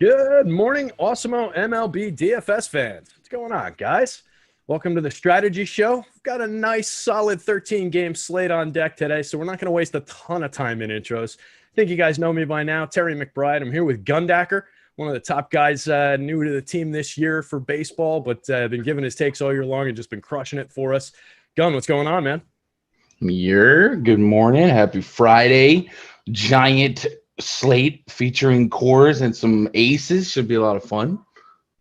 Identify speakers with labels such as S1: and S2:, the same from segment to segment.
S1: Good morning, Awesemo MLB DFS fans. What's going on, guys? Welcome to the Strategy Show. We've got a nice, solid 13-game slate on deck today, so we're not going to waste a ton of time in intros. I think you guys know me by now. Terry McBride. I'm here with Gundacker, one of the top guys new to the team this year for baseball, but been giving his takes all year long and just been crushing it for us. Gun, what's going on, man?
S2: Good morning. Happy Friday. Giant slate featuring Coors and some aces. Should be a lot of fun.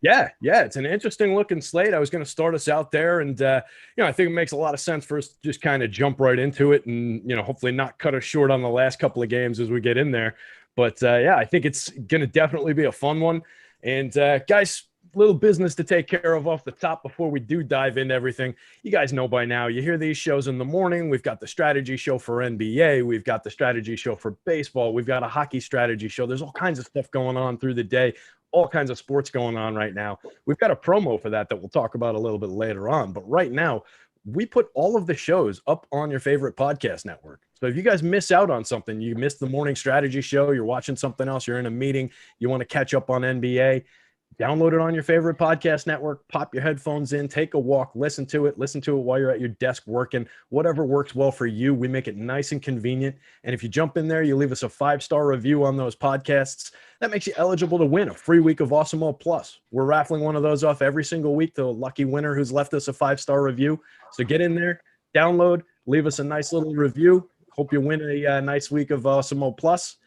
S1: Yeah, it's an interesting looking slate. I was going to start us out there, and I think it makes a lot of sense for us to just kind of jump right into it, and hopefully not cut us short on the last couple of games as we get in there. But I think it's going to definitely be a fun one. And guys, little business to take care of off the top before we do dive into everything. You guys know by now, you hear these shows in the morning. We've got the strategy show for NBA. We've got the strategy show for baseball. We've got a hockey strategy show. There's all kinds of stuff going on through the day, all kinds of sports going on right now. We've got a promo for that we'll talk about a little bit later on. But right now, we put all of the shows up on your favorite podcast network. So if you guys miss out on something, you missed the morning strategy show, you're watching something else, you're in a meeting, you want to catch up on NBA, download it on your favorite podcast network, pop your headphones in, take a walk, listen to it while you're at your desk working, whatever works well for you. We make it nice and convenient. And if you jump in there, you leave us a 5-star review on those podcasts, that makes you eligible to win a free week of Awesemo Plus. We're raffling one of those off every single week to a lucky winner who's left us a 5-star review. So get in there, download, leave us a nice little review. Hope you win a nice week of Awesemo Plus.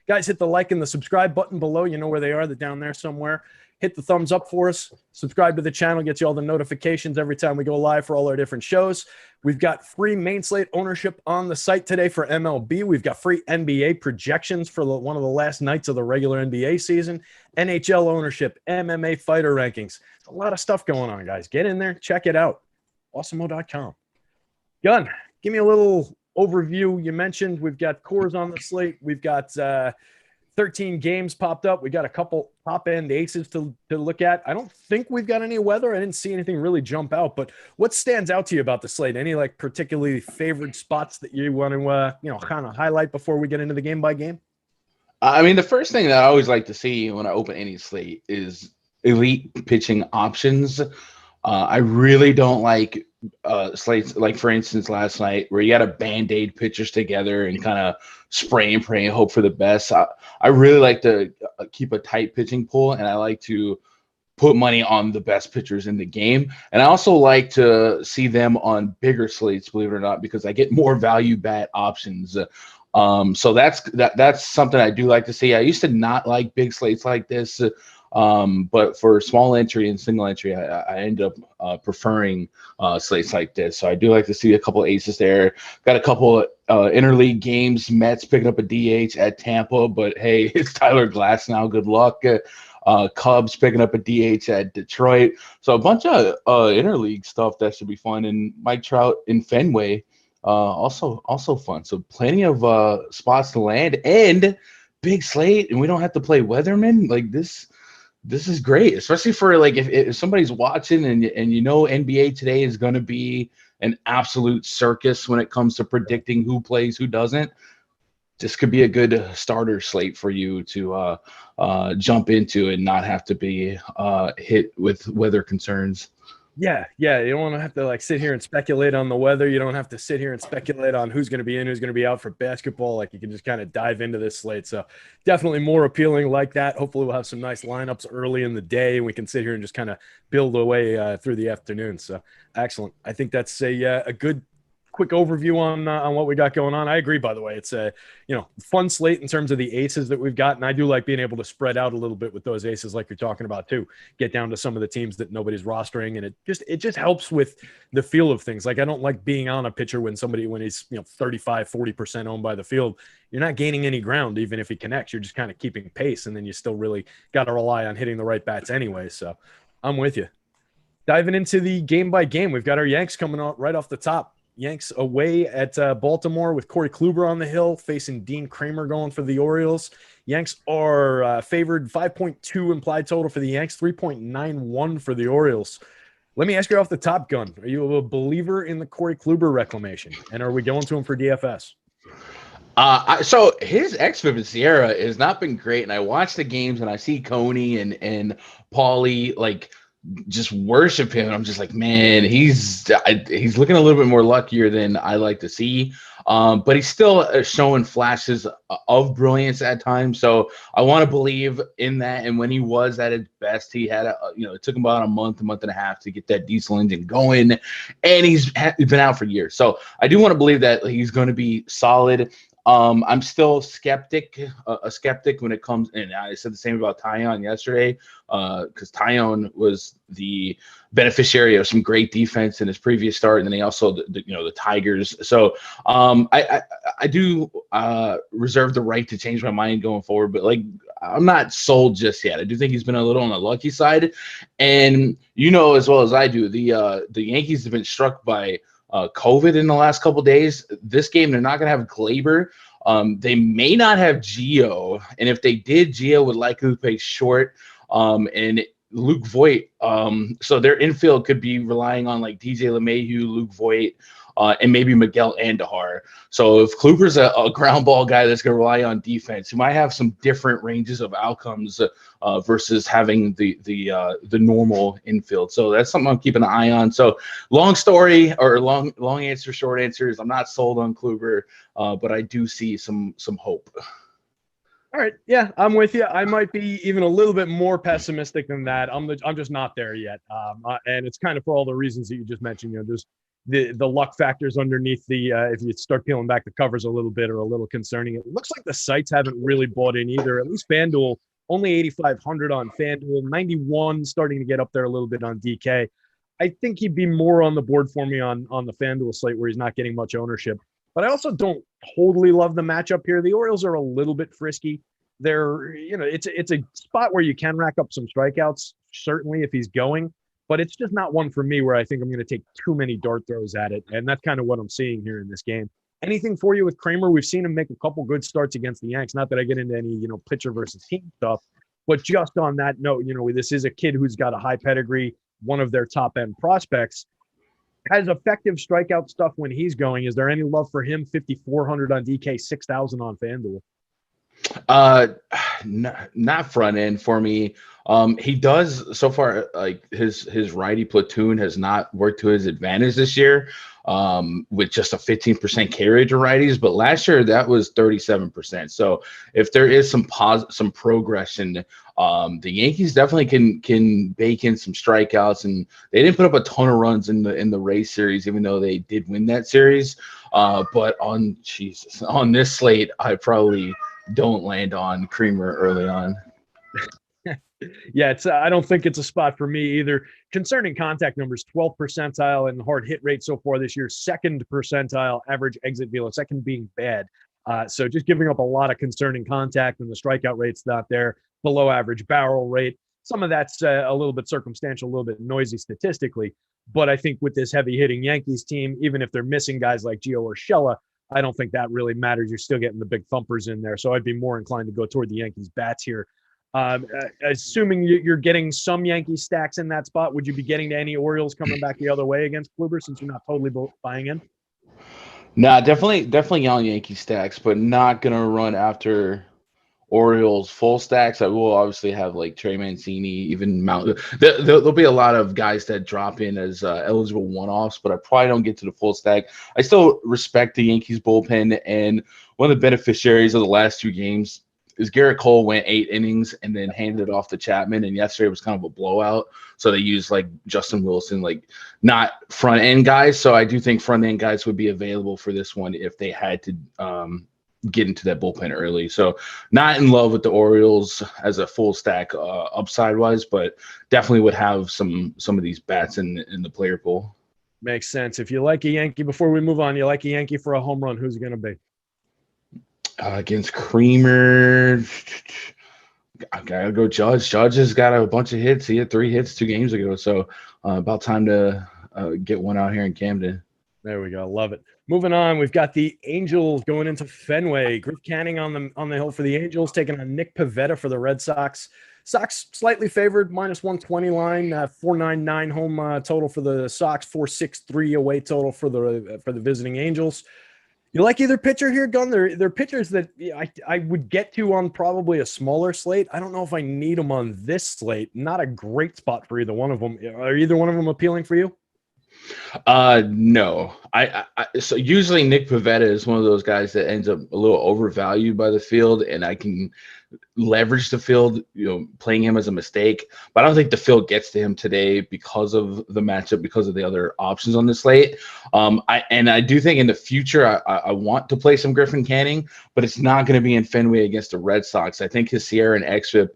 S1: Guys, hit the like and the subscribe button below. You know where they are. They're down there somewhere. Hit the thumbs up for us. Subscribe to the channel. Gets you all the notifications every time we go live for all our different shows. We've got free main slate ownership on the site today for MLB. We've got free NBA projections for one of the last nights of the regular NBA season. NHL ownership, MMA fighter rankings. There's a lot of stuff going on, guys. Get in there. Check it out. Awesemo.com. Gun, give me a little overview. You mentioned we've got Coors on the slate. We've got 13 games popped up. We got a couple top-end aces to look at. I don't think we've got any weather. I didn't see anything really jump out. But what stands out to you about the slate? Any particularly favored spots that you want to kind of highlight before we get into the game by game?
S2: I mean, the first thing that I always like to see when I open any slate is elite pitching options. I really don't like slates like, for instance, last night where you got to band-aid pitchers together and kind of spray and pray and hope for the best. I really like to keep a tight pitching pool, and I like to put money on the best pitchers in the game. And I also like to see them on bigger slates, believe it or not, because I get more value bet options. So that's something I do like to see. I used to not like big slates like this. But for small entry and single entry, I end up preferring slates like this. So I do like to see a couple aces there. Got a couple interleague games. Mets picking up a DH at Tampa, but hey, it's Tyler Glass now. Good luck. Cubs picking up a DH at Detroit. So a bunch of interleague stuff that should be fun. And Mike Trout in Fenway, also fun. So plenty of spots to land and big slate, and we don't have to play weatherman like this. This is great, especially for if somebody's watching and NBA today is going to be an absolute circus when it comes to predicting who plays, who doesn't. This could be a good starter slate for you to jump into and not have to be hit with weather concerns.
S1: Yeah. You don't want to have to sit here and speculate on the weather. You don't have to sit here and speculate on who's going to be in, who's going to be out for basketball. You can just kind of dive into this slate. So definitely more appealing like that. Hopefully we'll have some nice lineups early in the day and we can sit here and just kind of build away through the afternoon. So excellent. I think that's a good quick overview on what we got going on. I agree, by the way. It's a fun slate in terms of the aces that we've got, and I do like being able to spread out a little bit with those aces like you're talking about too. Get down to some of the teams that nobody's rostering, and it just helps with the feel of things. I don't like being on a pitcher when he's 35-40% owned by the field. You're not gaining any ground even if he connects. You're just kind of keeping pace, and then you still really got to rely on hitting the right bats anyway. So I'm with you. Diving into the game by game, we've got our Yanks coming out right off the top. Yanks away at Baltimore with Corey Kluber on the hill, facing Dean Kramer going for the Orioles. Yanks are favored 5.2 implied total for the Yanks, 3.91 for the Orioles. Let me ask you off the top, Gun. Are you a believer in the Corey Kluber reclamation? And are we going to him for DFS?
S2: So his xFIP in Sierra has not been great, and I watch the games and I see Coney and Paulie like just worship him. I'm just like, man, he's looking a little bit more luckier than I like to see. But he's still showing flashes of brilliance at times. So I want to believe in that. And when he was at his best, he had it took him about a month and a half to get that diesel engine going, and he's been out for years. So I do want to believe that he's going to be solid. I'm still a skeptic when it comes, and I said the same about Taillon yesterday, because Taillon was the beneficiary of some great defense in his previous start, and then he also the Tigers. So I do reserve the right to change my mind going forward, but like I'm not sold just yet. I do think he's been a little on the lucky side, and as well as I do, the Yankees have been struck by COVID in the last couple of days. This game, they're not going to have Glaber. They may not have Gio, and if they did, Gio would likely play short. And Luke Voit. So their infield could be relying on like DJ LeMahieu, Luke Voit, and maybe Miguel Andujar. So if Kluber's a ground ball guy that's going to rely on defense, he might have some different ranges of outcomes versus having the normal infield. So that's something I'm keeping an eye on. So long story or long answer, short answer is I'm not sold on Kluber, but I do see some hope.
S1: All right. Yeah, I'm with you. I might be even a little bit more pessimistic than that. I'm just not there yet. And it's kind of for all the reasons that you just mentioned. There's the luck factors underneath the if you start peeling back the covers a little bit are a little concerning. It looks like the sites haven't really bought in either. At least FanDuel, only 8,500 on FanDuel, 91 starting to get up there a little bit on DK. I think he'd be more on the board for me on the FanDuel slate where he's not getting much ownership. But I also don't totally love the matchup here. The Orioles are a little bit frisky. They're, it's a spot where you can rack up some strikeouts, certainly if he's going, but it's just not one for me where I think I'm going to take too many dart throws at it. And that's kind of what I'm seeing here in this game. Anything for you with Kramer? We've seen him make a couple good starts against the Yanks. Not that I get into any, pitcher versus team stuff, but just on that note, this is a kid who's got a high pedigree, one of their top end prospects. Has effective strikeout stuff when he's going. Is there any love for him? 5,400 on DK, 6,000 on FanDuel.
S2: Not front end for me. He does so far, like his righty platoon has not worked to his advantage this year, with just a 15% carry to righties. But last year that was 37%. So if there is some progression, the Yankees definitely can bake in some strikeouts, and they didn't put up a ton of runs in the Rays series, even though they did win that series. But on this slate, I probably don't land on Kramer early on.
S1: Yeah, I don't think it's a spot for me either. Concerning contact numbers, 12th percentile in hard hit rate so far this year, 2nd percentile average exit velo, second being bad. So just giving up a lot of concerning contact, and the strikeout rate's not there. Below average barrel rate. Some of that's a little bit circumstantial, a little bit noisy statistically. But I think with this heavy hitting Yankees team, even if they're missing guys like Gio Urshela, I don't think that really matters. You're still getting the big thumpers in there. So I'd be more inclined to go toward the Yankees bats here. Assuming you're getting some Yankee stacks in that spot, would you be getting to any Orioles coming back the other way against Kluber since you're not totally buying in?
S2: Nah, definitely young Yankee stacks, but not going to run after Orioles full stacks. I will obviously have like Trey Mancini, even Mount. There'll be a lot of guys that drop in as eligible one-offs, but I probably don't get to the full stack. I still respect the Yankees bullpen, and one of the beneficiaries of the last two games is Garrett Cole went 8 innings and then handed it off to Chapman, and yesterday was kind of a blowout. So they used like Justin Wilson, like not front end guys. So I do think front end guys would be available for this one if they had to get into that bullpen early. So not in love with the Orioles as a full stack upside wise, but definitely would have some of these bats in the player pool.
S1: Makes sense. If you like a Yankee, before we move on, you like a Yankee for a home run, who's it going to be?
S2: Against Kramer, I gotta go Judge. Judge has got a bunch of hits. He had 3 hits 2 games ago. So about time to get one out here in Camden.
S1: There we go. Love it. Moving on, we've got the Angels going into Fenway. Griff Canning on the hill for the Angels, taking on Nick Pivetta for the Red Sox. Sox slightly favored, -120 line, 499 home total for the Sox, 463 away total for the visiting Angels. You like either pitcher here, Gun? They're pitchers that I would get to on probably a smaller slate. I don't know if I need them on this slate. Not a great spot for either one of them. Are either one of them appealing for you?
S2: No. So usually Nick Pivetta is one of those guys that ends up a little overvalued by the field, and I can leverage the field, playing him as a mistake. But I don't think the field gets to him today because of the matchup, because of the other options on the slate. I do think in the future I want to play some Griffin Canning, but it's not going to be in Fenway against the Red Sox. I think his Sierra and xFIP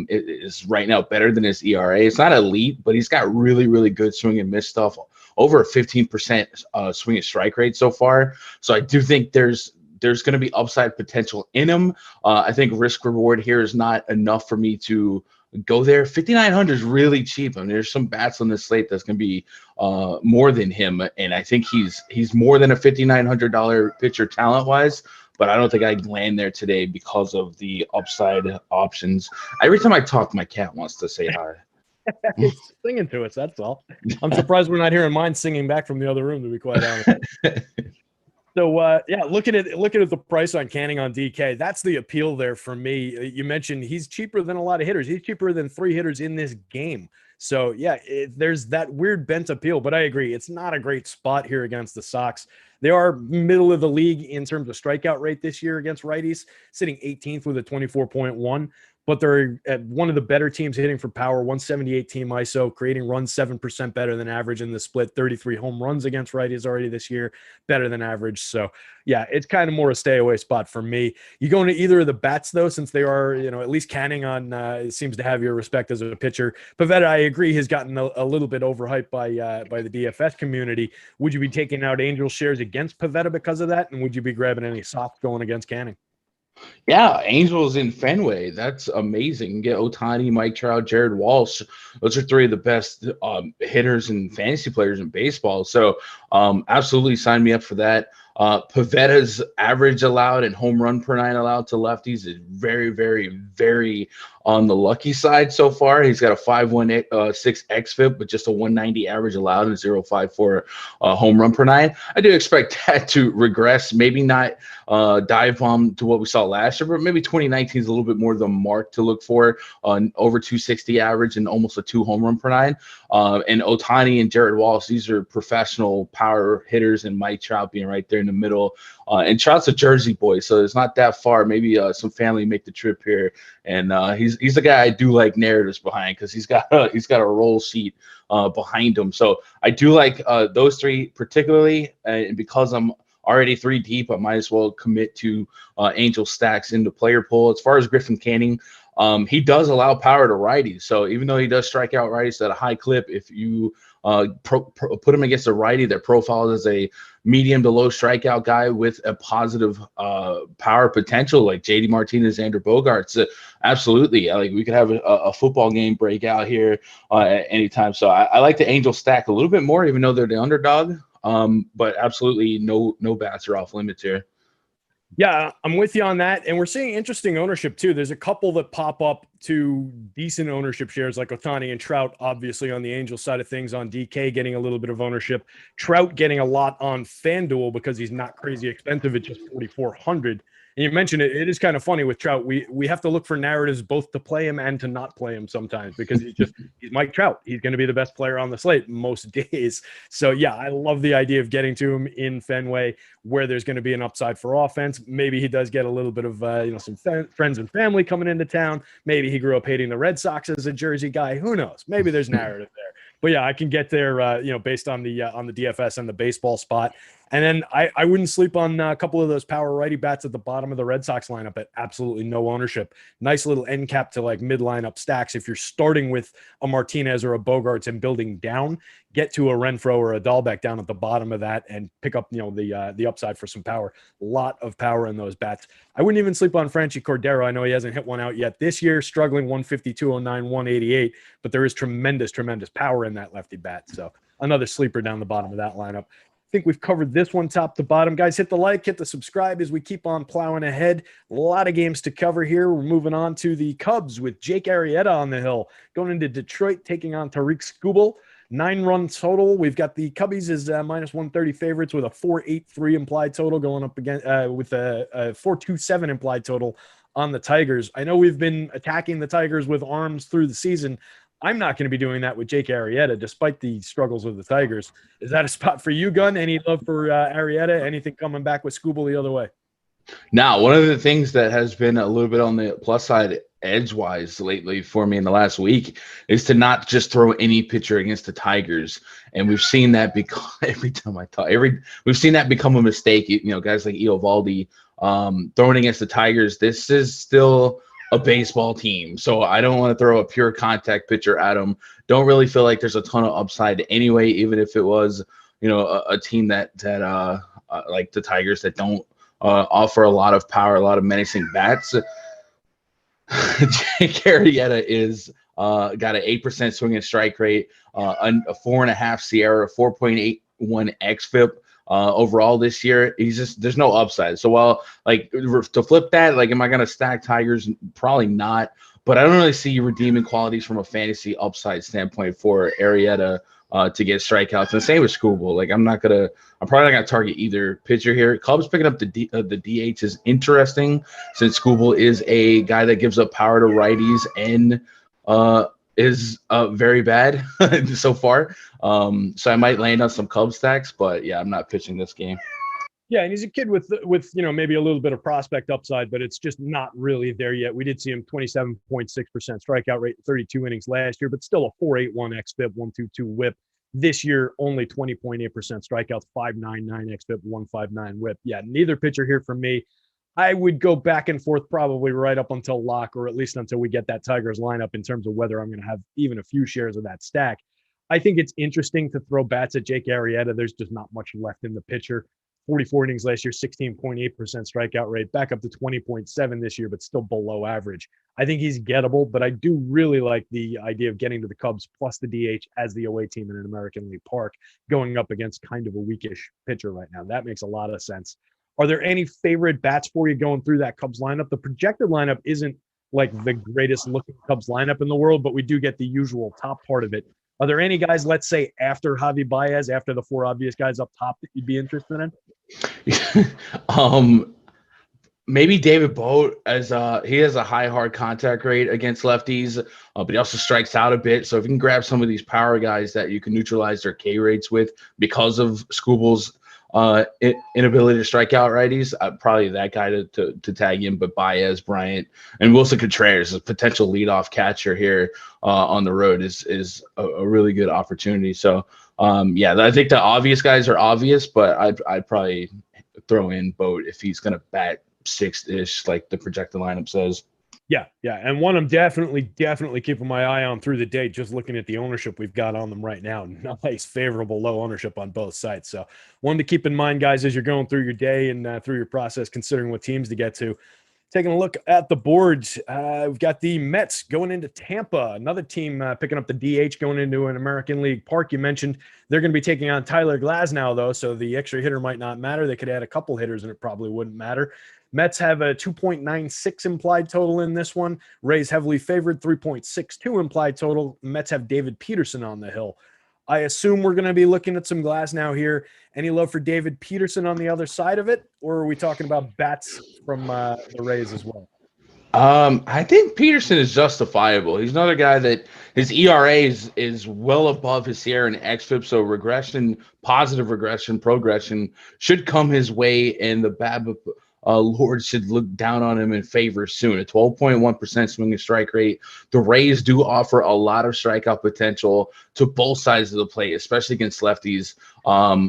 S2: is right now better than his ERA. It's not elite, but he's got really, really good swing and miss stuff. Over a 15% swing and strike rate so far. So I do think there's going to be upside potential in him. I think risk reward here is not enough for me to go there. 5,900 is really cheap. I mean, there's some bats on this slate that's going to be more than him, and I think he's more than a $5,900 pitcher talent wise. But I don't think I'd land there today because of the upside options. Every time I talk, my cat wants to say hi.
S1: He's singing to us, that's all. I'm surprised we're not hearing mine singing back from the other room, to be quite honest. So, looking at the price on Canning on DK, that's the appeal there for me. You mentioned he's cheaper than a lot of hitters. He's cheaper than 3 hitters in this game. So, there's that weird bent appeal, but I agree. It's not a great spot here against the Sox. They are middle of the league in terms of strikeout rate this year against righties, sitting 18th with a 24.1. But they're at one of the better teams hitting for power, 178 team ISO, creating runs 7% better than average in the split, 33 home runs against righties already this year, better than average. So, it's kind of more a stay away spot for me. You go into either of the bats, though, since they are, at least Canning on seems to have your respect as a pitcher. Pivetta, I agree, has gotten a little bit overhyped by the DFS community. Would you be taking out Angel shares against Pivetta because of that? And would you be grabbing any Sox going against Canning?
S2: Yeah, Angels in Fenway. That's amazing. Get Ohtani, Mike Trout, Jared Walsh. Those are 3 of the best hitters and fantasy players in baseball. So absolutely sign me up for that. Pivetta's average allowed and home run per 9 allowed to lefties is very, very, very on the lucky side so far. He's got a 5.16 xFIP, but just a 190 average allowed and 0.54 home run per 9. I do expect that to regress. Maybe not dive bomb to what we saw last year, but maybe 2019 is a little bit more the mark to look for. Over 260 average and almost a 2 home run per 9. And Ohtani and Jared Walsh, these are professional power hitters, and Mike Trout being right there in the middle. And Trout's a Jersey boy, so it's not that far. Maybe some family make the trip here, and he's the guy I do like narratives behind, because he's got a roll sheet behind him. So I do like those 3 particularly, and because I'm already 3 deep, I might as well commit to Angel stacks in the player pool. As far as Griffin Canning, he does allow power to righties. So even though he does strike out righties at a high clip, if you put him against a righty that profiles as a medium to low strikeout guy with a positive power potential like JD Martinez, Xander Bogaerts, absolutely. Like, we could have a football game break out here at any time. So I like the Angel stack a little bit more, even though they're the underdog. But absolutely no bats are off limits here.
S1: Yeah, I'm with you on that. And we're seeing interesting ownership too. There's a couple that pop up to decent ownership shares, like Ohtani and Trout, obviously on the Angel side of things, on DK getting a little bit of ownership. Trout getting a lot on Fanduel because he's not crazy expensive at just 4,400. And you mentioned it. It is kind of funny with Trout. We have to look for narratives both to play him and to not play him sometimes, because he's Mike Trout. He's going to be the best player on the slate most days. So I love the idea of getting to him in Fenway, where there's going to be an upside for offense. Maybe he does get a little bit of some friends and family coming into town. Maybe he grew up hating the Red Sox as a Jersey guy. Who knows? Maybe there's narrative there. But I can get there, based on the DFS and the baseball spot. And then I wouldn't sleep on a couple of those power righty bats at the bottom of the Red Sox lineup at absolutely no ownership. Nice little end cap to like mid lineup stacks. If you're starting with a Martinez or a Bogaerts and building down, get to a Renfroe or a Dahlbeck down at the bottom of that and pick up the upside for some power. A lot of power in those bats. I wouldn't even sleep on Franchy Cordero. I know he hasn't hit one out yet this year, struggling 150, 209, 188, but there is tremendous power in that lefty bat. So another sleeper down the bottom of that lineup. I think we've covered this one top to bottom. Guys, hit the like, hit the subscribe as we keep on plowing ahead. A lot of games to cover here. We're moving on to the Cubs with Jake Arrieta on the hill, going into Detroit, taking on Tariq Skubal. 9-run total. We've got the Cubbies as minus 130 favorites with a 4.83 implied total going up again with a 4.27 implied total on the Tigers. I know we've been attacking the Tigers with arms through the season. I'm not going to be doing that with Jake Arrieta, despite the struggles with the Tigers. Is that a spot for you, Gun? Any love for Arrieta? Anything coming back with Scooble the other way?
S2: Now, one of the things that has been a little bit on the plus side edge-wise lately for me in the last week is to not just throw any pitcher against the Tigers. And we've seen that become we've seen that become a mistake. You know, guys like Eovaldi throwing against the Tigers. This is still a baseball team, so I don't want to throw a pure contact pitcher at them. Don't really feel like there's a ton of upside anyway, even if it was, you know, a team that like the Tigers that don't offer a lot of power, a lot of menacing bats. Jake Arrieta is got an 8% swing and strike rate, a 4.5 Sierra, 4.81 xFIP. Overall this year, there's no upside. So while like to flip that, like, am I gonna stack Tigers? Probably not. But I don't really see redeeming qualities from a fantasy upside standpoint for Arrieta to get strikeouts. And the same with Scooble. Like I'm probably not gonna target either pitcher here. Cubs picking up the DH is interesting since Scooble is a guy that gives up power to righties and is very bad so far. So I might land on some Cubs stacks, but yeah, I'm not pitching this game.
S1: Yeah, and he's a kid with you know, maybe a little bit of prospect upside, but it's just not really there yet. We did see him 27.6% strikeout rate, 32 innings last year, but still a 4.81 xFIP, 1.22 WHIP. This year, only 20.8% strikeouts, 5.99 xFIP, 1.59 WHIP. Yeah, neither pitcher here for me. I would go back and forth probably right up until lock, or at least until we get that Tigers lineup in terms of whether I'm going to have even a few shares of that stack. I think it's interesting to throw bats at Jake Arrieta. There's just not much left in the pitcher. 44 innings last year, 16.8% strikeout rate, back up to 20.7 this year, but still below average. I think he's gettable, but I do really like the idea of getting to the Cubs plus the DH as the away team in an American League Park, going up against kind of a weakish pitcher right now. That makes a lot of sense. Are there any favorite bats for you going through that Cubs lineup? The projected lineup isn't like the greatest looking Cubs lineup in the world, but we do get the usual top part of it. Are there any guys, let's say, after Javi Baez, after the four obvious guys up top, that you'd be interested
S2: in? Maybe David Bote, as he has a high hard contact rate against lefties, but he also strikes out a bit. So if you can grab some of these power guys that you can neutralize their K rates with because of Scooble's inability to strike out righties, probably that guy to tag in. But Baez, Bryant, and Wilson Contreras, a potential leadoff catcher here on the road, is a really good opportunity. So yeah, I think the obvious guys are obvious, but I'd probably throw in Bote if he's going to bat sixth-ish like the projected lineup says.
S1: Yeah, and one I'm definitely keeping my eye on through the day, just looking at the ownership we've got on them right now. Nice, favorable, low ownership on both sides. So one to keep in mind, guys, as you're going through your day and through your process, considering what teams to get to. Taking a look at the boards, we've got the Mets going into Tampa, another team picking up the DH going into an American League Park. You mentioned they're going to be taking on Tyler Glasnow, though, so the extra hitter might not matter. They could add a couple hitters, and it probably wouldn't matter. Mets have a 2.96 implied total in this one. Rays heavily favored, 3.62 implied total. Mets have David Peterson on the hill. I assume we're going to be looking at some Glasnow here. Any love for David Peterson on the other side of it, or are we talking about bats from the Rays as well?
S2: I think Peterson is justifiable. He's another guy that his ERA is well above his Sierra and xFIP, so positive regression, progression should come his way, and the BABIP Lord should look down on him in favor soon. A 12.1% swing and strike rate. The Rays do offer a lot of strikeout potential to both sides of the plate, especially against lefties.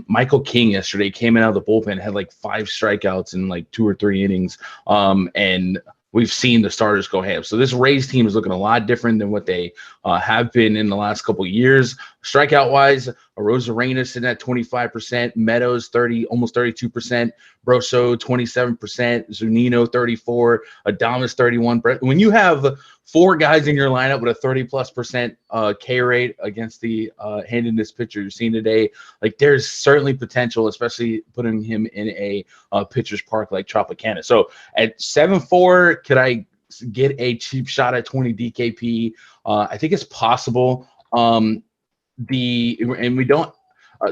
S2: Michael King yesterday came in out of the bullpen, had like 5 strikeouts in like 2 or 3 innings. And we've seen the starters go ham. So this Rays team is looking a lot different than what they have been in the last couple of years. Strikeout-wise, Arozarena sitting at 25%, Meadows almost 32%, Broso 27%, Zunino 34%, Adames 31%. When you have 4 guys in your lineup with a 30+% K rate against the handedness pitcher you've seen today, like there's certainly potential, especially putting him in a pitcher's park like Tropicana. So at 7.4, could I get a cheap shot at 20 DKP? I think it's possible. we don't.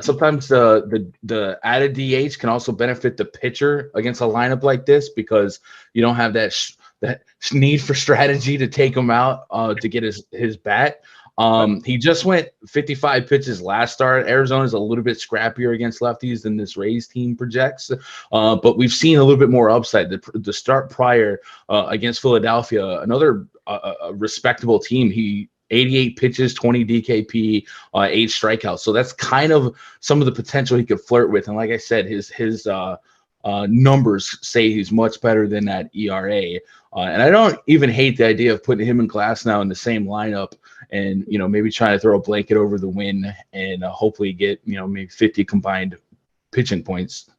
S2: Sometimes the added DH can also benefit the pitcher against a lineup like this because you don't have that need for strategy to take him out to get his bat. He just went 55 pitches last start. Arizona's a little bit scrappier against lefties than this Rays team projects, but we've seen a little bit more upside. The start prior against Philadelphia, another respectable team, he 88 pitches, 20 DKP, 8 strikeouts. So that's kind of some of the potential he could flirt with. And like I said, his numbers say he's much better than that ERA. And I don't even hate the idea of putting him and Glasnow in the same lineup and, maybe trying to throw a blanket over the win and hopefully get, maybe 50 combined pitching points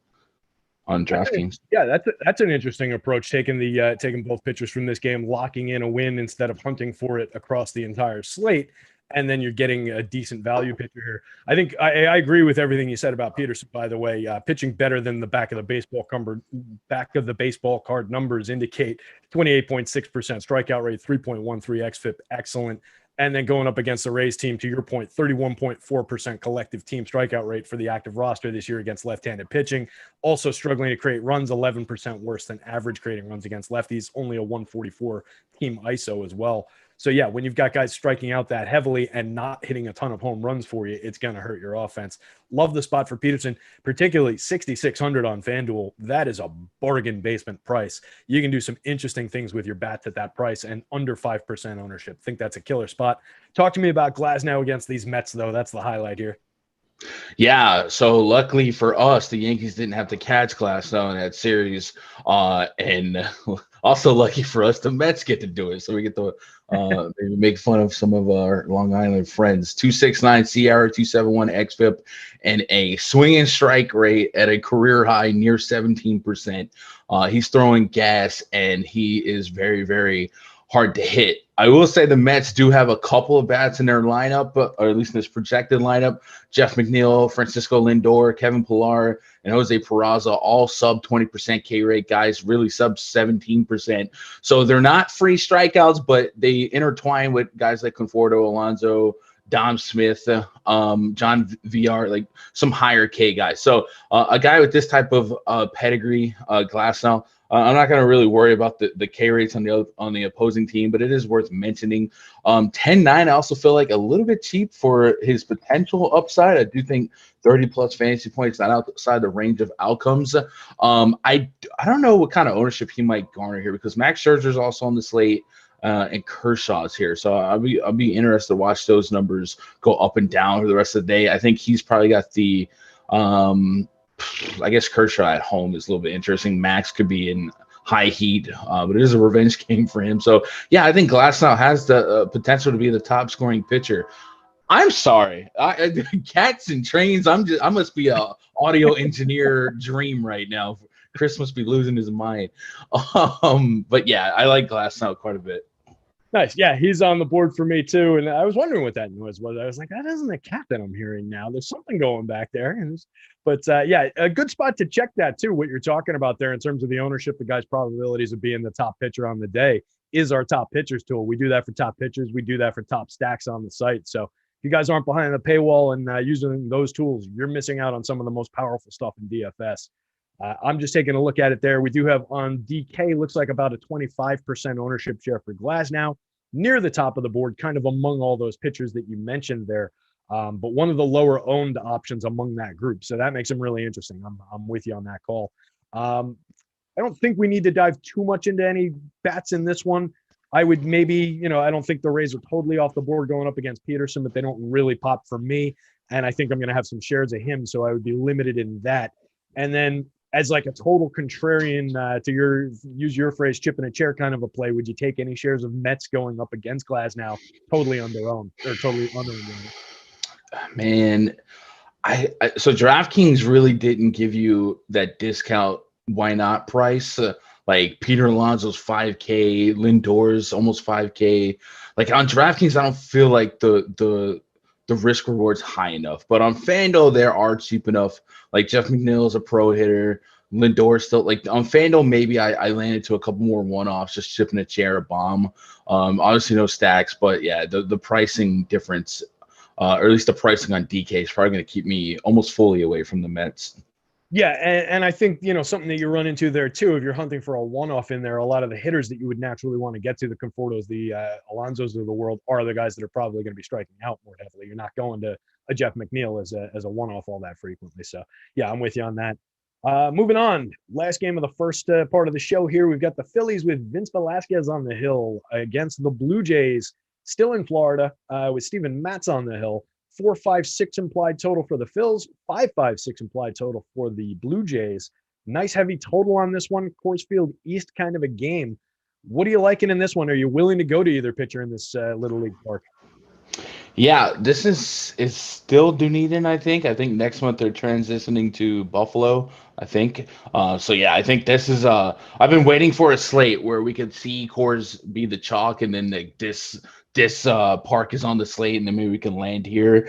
S2: on DraftKings.
S1: Yeah, that's an interesting approach, taking both pitchers from this game, locking in a win instead of hunting for it across the entire slate. And then you're getting a decent value pitcher here. I think I agree with everything you said about Peterson, by the way. Pitching better than the back of the baseball card numbers indicate. 28.6% strikeout rate, 3.13 xFIP, excellent. And then going up against the Rays team, to your point, 31.4% collective team strikeout rate for the active roster this year against left-handed pitching. Also struggling to create runs, 11% worse than average creating runs against lefties, only a 144 team ISO as well. So, yeah, when you've got guys striking out that heavily and not hitting a ton of home runs for you, it's going to hurt your offense. Love the spot for Peterson, particularly 6,600 on Fanduel. That is a bargain basement price. You can do some interesting things with your bats at that price and under 5% ownership. Think that's a killer spot. Talk to me about Glasnow against these Mets, though. That's the highlight here.
S2: Yeah, so luckily for us, the Yankees didn't have to catch Glasnow in that series, and also lucky for us, the Mets get to do it, so we get to maybe make fun of some of our Long Island friends. 269 CR, 271 xFIP, and a swing and strike rate at a career high near 17%. He's throwing gas, and he is very, very hard to hit. I will say the Mets do have a couple of bats in their lineup, or at least in this projected lineup. Jeff McNeil, Francisco Lindor, Kevin Pillar, and Jose Peraza, all sub 20% K rate guys, really sub 17%. So they're not free strikeouts, but they intertwine with guys like Conforto, Alonso, Dom Smith, John VR, like some higher K guys. So a guy with this type of pedigree, Glasnow, I'm not going to really worry about the K rates on the opposing team, but it is worth mentioning. 10-9, I also feel like a little bit cheap for his potential upside. I do think 30-plus fantasy points not outside the range of outcomes. I don't know what kind of ownership he might garner here because Max Scherzer is also on the slate. And Kershaw's here, so I'll be interested to watch those numbers go up and down for the rest of the day. I think he's probably got the I guess Kershaw at home is a little bit interesting. Max could be in high heat, but it is a revenge game for him. So yeah, I think Glasnow has the potential to be the top scoring pitcher. I'm sorry, cats and trains. I must be a audio engineer dream right now. Chris must be losing his mind. But yeah, I like Glasnow quite a bit.
S1: Nice. Yeah, he's on the board for me too. And I was wondering what that noise was. I was like, that isn't a cat that I'm hearing now. There's something going back there. But yeah, a good spot to check that too, what you're talking about there in terms of the ownership, the guy's probabilities of being the top pitcher on the day is our top pitchers tool. We do that for top pitchers. We do that for top stacks on the site. So if you guys aren't behind the paywall and using those tools, you're missing out on some of the most powerful stuff in DFS. I'm just taking a look at it there. We do have on DK, looks like about a 25% ownership share for Glasnow, near the top of the board, kind of among all those pitchers that you mentioned there. But one of the lower owned options among that group. So that makes him really interesting. I'm with you on that call. I don't think we need to dive too much into any bats in this one. I would maybe, I don't think the Rays are totally off the board going up against Peterson, but they don't really pop for me. And I think I'm going to have some shares of him. So I would be limited in that. And then as like a total contrarian, use your phrase, chip in a chair kind of a play, would you take any shares of Mets going up against Glasnow totally on their own or totally under their own?
S2: Man, so DraftKings really didn't give you that discount why not price. Like Peter Alonso's 5K, Lindor's almost 5K. Like on DraftKings, I don't feel like the risk reward's high enough. But on FanDuel, there are cheap enough. Like Jeff McNeil is a pro hitter. Lindor still, like on FanDuel, maybe I landed to a couple more one-offs, just chipping a chair, a bomb. Obviously no stacks, but yeah, the pricing difference or at least the pricing on DK is probably going to keep me almost fully away from the Mets.
S1: Yeah, and I think, something that you run into there too, if you're hunting for a one-off in there, a lot of the hitters that you would naturally want to get to, the Confortos, the Alonsos of the world, are the guys that are probably going to be striking out more heavily. You're not going to a Jeff McNeil as a one-off all that frequently. So, yeah, I'm with you on that. Moving on, last game of the first part of the show here, we've got the Phillies with Vince Velasquez on the hill against the Blue Jays, still in Florida, with Steven Matz on the hill. 4.56 implied total for the Phils, 5.56 implied total for the Blue Jays. Nice heavy total on this one. Coors Field East kind of a game. What are you liking in this one? Are you willing to go to either pitcher in this Little League park?
S2: Yeah, this is still Dunedin, I think. I think next month they're transitioning to Buffalo, I think. So, yeah, I think this is I've been waiting for a slate where we could see Coors be the chalk, and then this park is on the slate, and then maybe we can land here.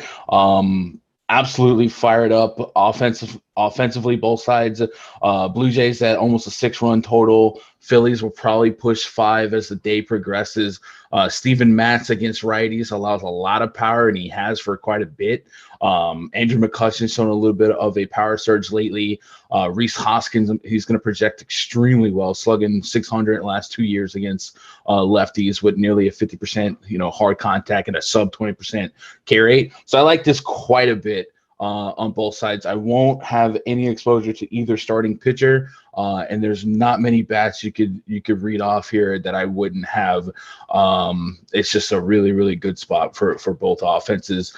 S2: Absolutely fired up offensively, both sides. Blue Jays at almost a 6-run total. Phillies will probably push 5 as the day progresses. Steven Matz against righties allows a lot of power, and he has for quite a bit. Andrew McCutchen's shown a little bit of a power surge lately. Rhys Hoskins, he's going to project extremely well, slugging 600 in the last 2 years against lefties with nearly a 50% hard contact and a sub 20% K rate. So I like this quite a bit on both sides. I won't have any exposure to either starting pitcher, and there's not many bats you could read off here that I wouldn't have. It's just a really, really good spot for both offenses.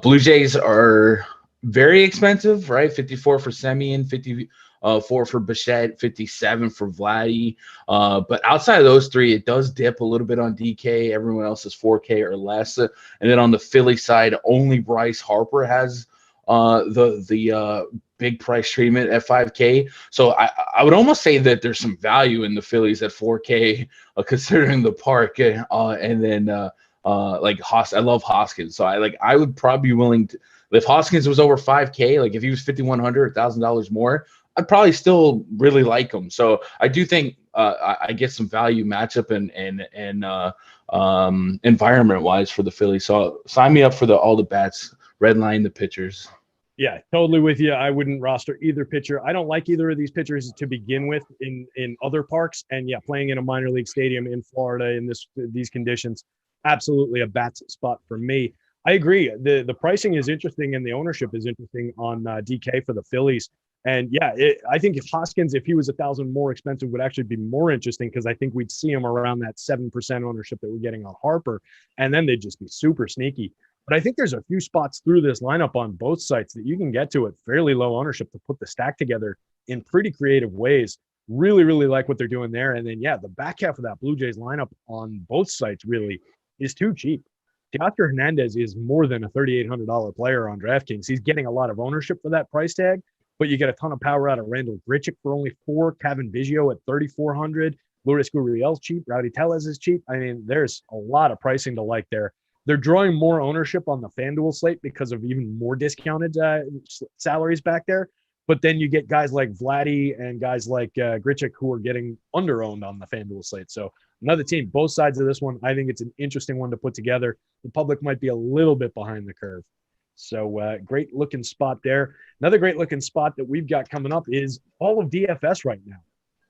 S2: Blue Jays are very expensive, right? 54 for Semien, 54 for Bichette, 57 for Vladdy. But outside of those three, it does dip a little bit on DK. Everyone else is 4K or less. And then on the Philly side, only Bryce Harper has the big price treatment at 5K. So I would almost say that there's some value in the Phillies at 4K, considering the park. And then I love Hoskins. So I would probably be willing to, if Hoskins was over 5K, like if he was $5,100, $1,000 more, I'd probably still really like him. So I do think I get some value matchup and environment wise for the Phillies. So sign me up for all the bats, red line the pitchers.
S1: Yeah, totally with you. I wouldn't roster either pitcher. I don't like either of these pitchers to begin with in other parks. And yeah, playing in a minor league stadium in Florida in these conditions, absolutely a bat's spot for me. I agree. The pricing is interesting and the ownership is interesting on DK for the Phillies. And yeah, I think if Hoskins, if he was $1,000 more expensive, would actually be more interesting, because I think we'd see him around that 7% ownership that we're getting on Harper, and then they'd just be super sneaky. But I think there's a few spots through this lineup on both sites that you can get to at fairly low ownership to put the stack together in pretty creative ways. Really, really like what they're doing there. And then, yeah, the back half of that Blue Jays lineup on both sites really is too cheap. Teoscar Hernandez is more than a $3,800 player on DraftKings. He's getting a lot of ownership for that price tag, but you get a ton of power out of Randall Grichuk for only $4,000, Kevin Biggio at $3,400, Lourdes Gurriel's cheap, Rowdy Tellez is cheap. I mean, there's a lot of pricing to like there. They're drawing more ownership on the Fanduel slate because of even more discounted salaries back there. But then you get guys like Vladdy and guys like Grichuk who are getting under-owned on the Fanduel slate. So another team, both sides of this one, I think it's an interesting one to put together. The public might be a little bit behind the curve. So great-looking spot there. Another great-looking spot that we've got coming up is all of DFS right now.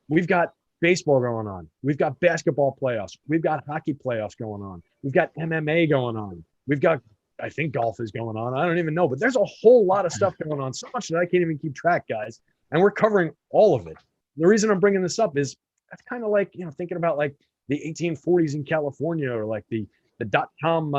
S1: We've got baseball going on. We've got basketball playoffs. We've got hockey playoffs going on. We've got MMA going on. We've got, I think golf is going on. I don't even know, but there's a whole lot of stuff going on. So much that I can't even keep track, guys. And we're covering all of it. The reason I'm bringing this up is that's kind of like, thinking about like the 1840s in California, or like the dot-com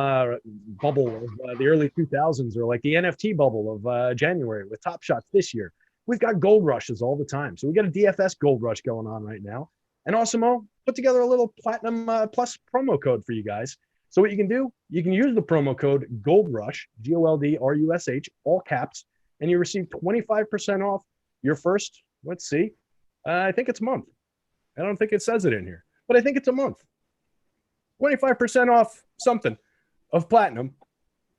S1: bubble of the early 2000s, or like the NFT bubble of January with Top Shots this year. We've got gold rushes all the time. So we got a DFS gold rush going on right now. And Awesemo put together a little Platinum Plus promo code for you guys. So what you can do, you can use the promo code GOLDRUSH, GOLDRUSH, all caps, and you receive 25% off your first, let's see, I think it's a month. I don't think it says it in here, but I think it's a month. 25% off something of Platinum.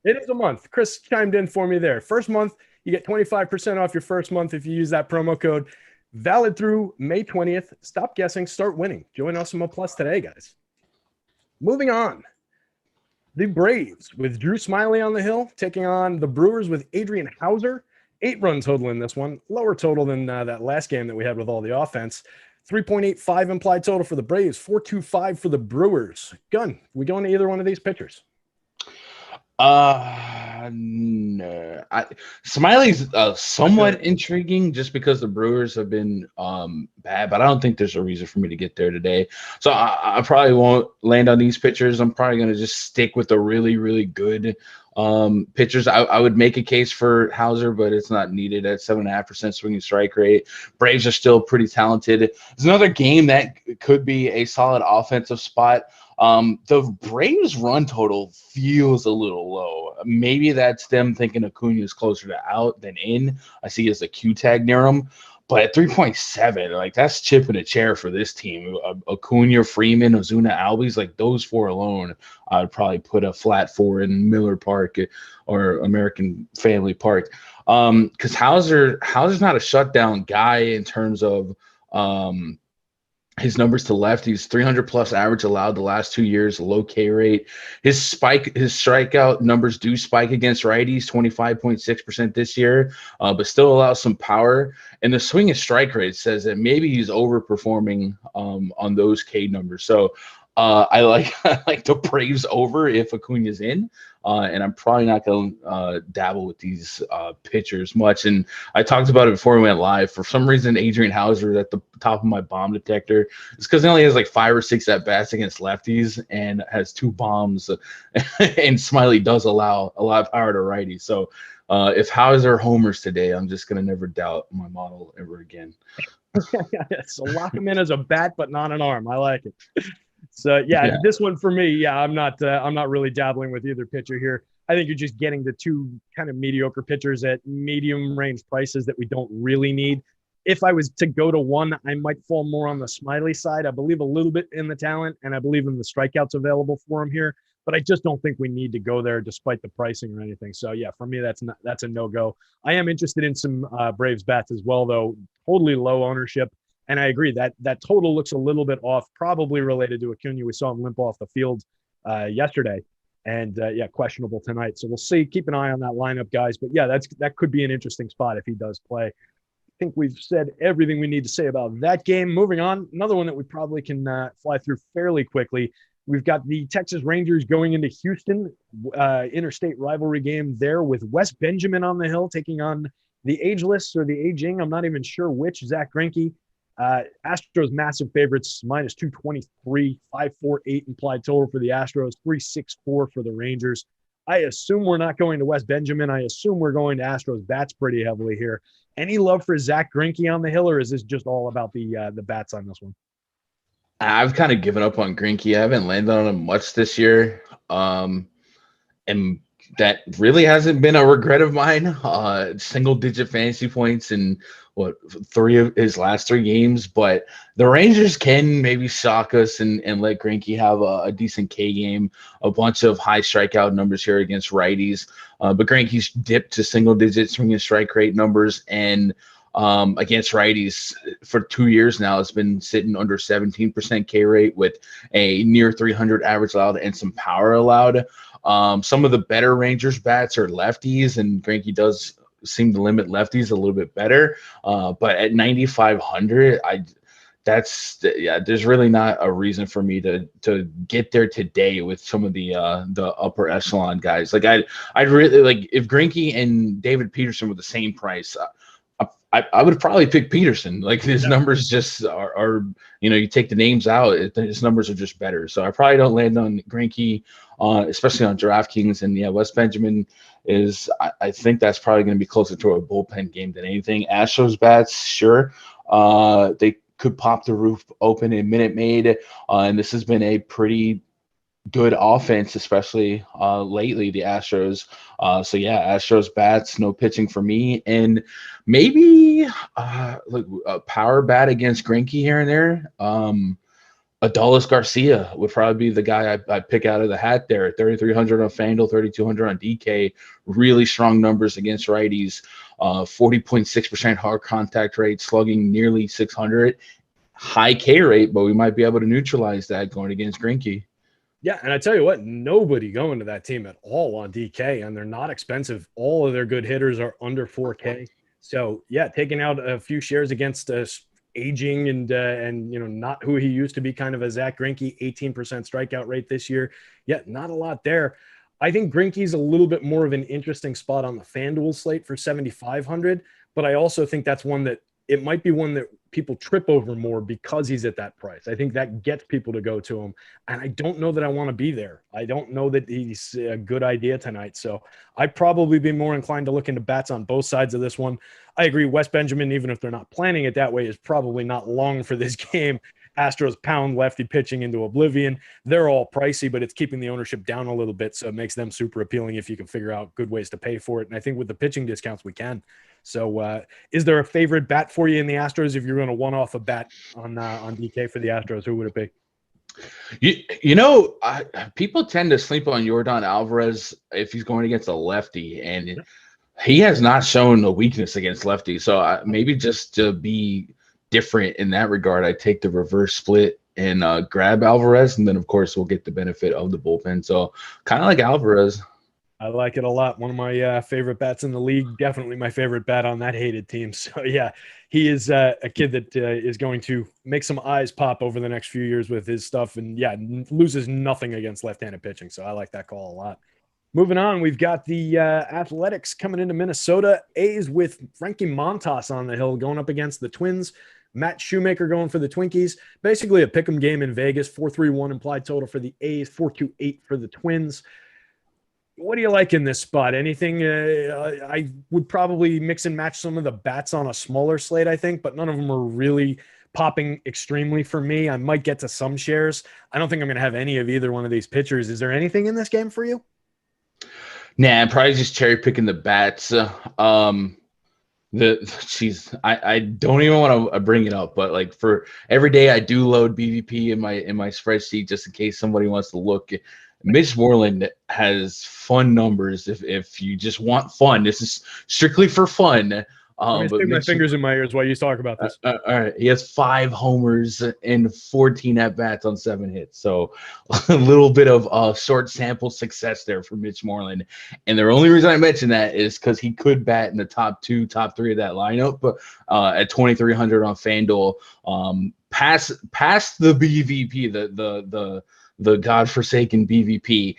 S1: It is a month. Chris chimed in for me there. First month, you get 25% off your first month if you use that promo code. Valid through May 20th. Stop guessing. Start winning. Join Awesemo Plus today, guys. Moving on. The Braves with Drew Smyly on the hill, taking on the Brewers with Adrian Hauser. 8-run total in this one, lower total than that last game that we had with all the offense. 3.85 implied total for the Braves, 4.25 for the Brewers. Gun, we going to either one of these pitchers?
S2: No. Smiley's somewhat intriguing just because the Brewers have been bad, but I don't think there's a reason for me to get there today. So I probably won't land on these pitchers. I'm probably going to just stick with the really, really good pitchers. I would make a case for Hauser, but it's not needed at 7.5% swinging strike rate. Braves are still pretty talented. It's another game that could be a solid offensive spot. The Braves run total feels a little low. Maybe that's them thinking Acuna is closer to out than in. I see as a Q tag near him. But at 3.7, like that's chipping a chair for this team. Acuna, Freeman, Ozuna, Albies, like those four alone, I would probably put a flat 4 in Miller Park or American Family Park. Because Hauser's not a shutdown guy in terms of his numbers to lefties. 300 plus average allowed the last 2 years, low K rate. His strikeout numbers do spike against righties, 25.6% this year, but still allows some power. And the swing and strike rate says that maybe he's overperforming on those K numbers. So I like the Braves over if Acuna's in. And I'm probably not going to dabble with these pitchers much. And I talked about it before we went live. For some reason, Adrian Hauser is at the top of my bomb detector. It's because he only has like 5 or 6 at-bats against lefties and has 2 bombs. And Smyly does allow a lot of power to righties. So if Hauser homers today, I'm just going to never doubt my model ever again.
S1: So lock him in as a bat, but not an arm. I like it. So yeah, this one for me, I'm not really dabbling with either pitcher here. I think you're just getting the 2 kind of mediocre pitchers at medium range prices that we don't really need. If I was to go to one, I might fall more on the Smyly side. I believe a little bit in the talent, and I believe in the strikeouts available for him here. But I just don't think we need to go there despite the pricing or anything. So yeah, for me, that's a no-go. I am interested in some Braves bats as well, though. Totally low ownership. And I agree that total looks a little bit off, probably related to Acuna. We saw him limp off the field yesterday, and questionable tonight. So we'll see. Keep an eye on that lineup, guys. But yeah, that could be an interesting spot if he does play. I think we've said everything we need to say about that game. Moving on, another one that we probably can fly through fairly quickly. We've got the Texas Rangers going into Houston, interstate rivalry game there with Wes Benjamin on the hill, taking on the ageless or the aging. I'm not even sure which. Zach Greinke. Astros massive favorites, minus 223, 548 implied total for the Astros, 364 for the Rangers. I assume we're not going to Wes Benjamin. I assume we're going to Astros bats pretty heavily here. Any love for Zach Greinke on the hill, or is this just all about the bats on this one?
S2: I've kind of given up on Greinke. I haven't landed on him much this year. And that really hasn't been a regret of mine. Single-digit fantasy points in 3 of his last 3 games, but the Rangers can maybe shock us and let Greinke have a decent K game, a bunch of high strikeout numbers here against righties. But Greinke's dipped to single-digit swing and strike rate numbers, and against righties for 2 years now, it's been sitting under 17% K rate with a near 300 average allowed and some power allowed. Some of the better Rangers bats are lefties, and Greinke does seem to limit lefties a little bit better. But at 9,500, there's really not a reason for me to get there today with some of the upper echelon guys. Like I'd really like if Greinke and David Peterson were the same price. I would probably pick Peterson. Like his numbers just are, you take the names out, his numbers are just better. So I probably don't land on Greinke, especially on DraftKings. And yeah, Wes Benjamin is, I think that's probably going to be closer to a bullpen game than anything. Astros bats, sure. They could pop the roof open in Minute Maid. And this has been a pretty good offense, especially lately, the Astros. So yeah, Astros bats, no pitching for me, and maybe a power bat against Greinke here and there. Adolis Garcia would probably be the guy I'd pick out of the hat there. 3,300 on Fanduel, 3,200 on DK. Really strong numbers against righties. 40.6% hard contact rate, slugging nearly 600. High K rate, but we might be able to neutralize that going against Greinke.
S1: Yeah, and I tell you what, nobody going to that team at all on DK, and they're not expensive. All of their good hitters are under 4K. So yeah, taking out a few shares against aging and not who he used to be, kind of a Zach Greinke, 18% strikeout rate this year. Yeah, not a lot there. I think Greinke's a little bit more of an interesting spot on the FanDuel slate for 7,500, but I also think that's one that it might be one that people trip over more because he's at that price. I think that gets people to go to him. And I don't know that I want to be there. I don't know that he's a good idea tonight. So I'd probably be more inclined to look into bats on both sides of this one. I agree. Wes Benjamin, even if they're not planning it that way, is probably not long for this game. Astros pound lefty pitching into oblivion. They're all pricey, but it's keeping the ownership down a little bit. So it makes them super appealing if you can figure out good ways to pay for it. And I think with the pitching discounts, we can. So is there a favorite bat for you in the Astros? If you're going to one-off a bat on DK for the Astros, who would it be?
S2: People tend to sleep on Yordan Alvarez if he's going against a lefty, and he has not shown a weakness against lefty. So maybe just to be different in that regard, I take the reverse split and grab Alvarez, and then of course we'll get the benefit of the bullpen. So kind of like Alvarez.
S1: I like it a lot. One of my favorite bats in the league. Definitely my favorite bat on that hated team. So, yeah, he is a kid that is going to make some eyes pop over the next few years with his stuff. And, yeah, loses nothing against left-handed pitching. So I like that call a lot. Moving on, we've got the Athletics coming into Minnesota. A's with Frankie Montas on the hill going up against the Twins. Matt Shoemaker going for the Twinkies. Basically a pick'em game in Vegas. 4-3-1 implied total for the A's. 4-2-8 for the Twins. What do you like in this spot? Anything? I would probably mix and match some of the bats on a smaller slate, I think, but none of them are really popping extremely for me. I might get to some shares. I don't think I'm going to have any of either one of these pitchers. Is there anything in this game for you?
S2: Nah, I'm probably just cherry picking the bats. I don't even want to bring it up, but like for every day I do load BVP in my spreadsheet just in case somebody wants to look. Mitch Moreland has fun numbers. If you just want fun, this is strictly for fun.
S1: Stick my fingers in my ears while you talk about this.
S2: All right, he has 5 homers and 14 at bats on 7 hits. So a little bit of short sample success there for Mitch Moreland. And the only reason I mention that is because he could bat in the top 2, top 3 of that lineup. But at 2,300 on FanDuel, past the BVP, the godforsaken BVP.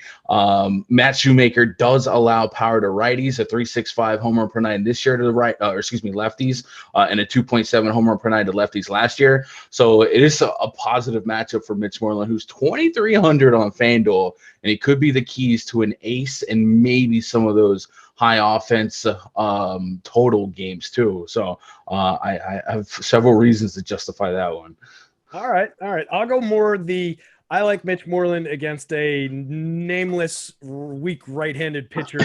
S2: Matt Shoemaker does allow power to righties, a 3.65 home run per night this year to the lefties, and a 2.7 home run per night to lefties last year. So it is a positive matchup for Mitch Moreland, who's 2,300 on FanDuel, and he could be the keys to an ace and maybe some of those high offense total games too. So I have several reasons to justify that one.
S1: All right. I'll go more I like Mitch Moreland against a nameless, weak right-handed pitcher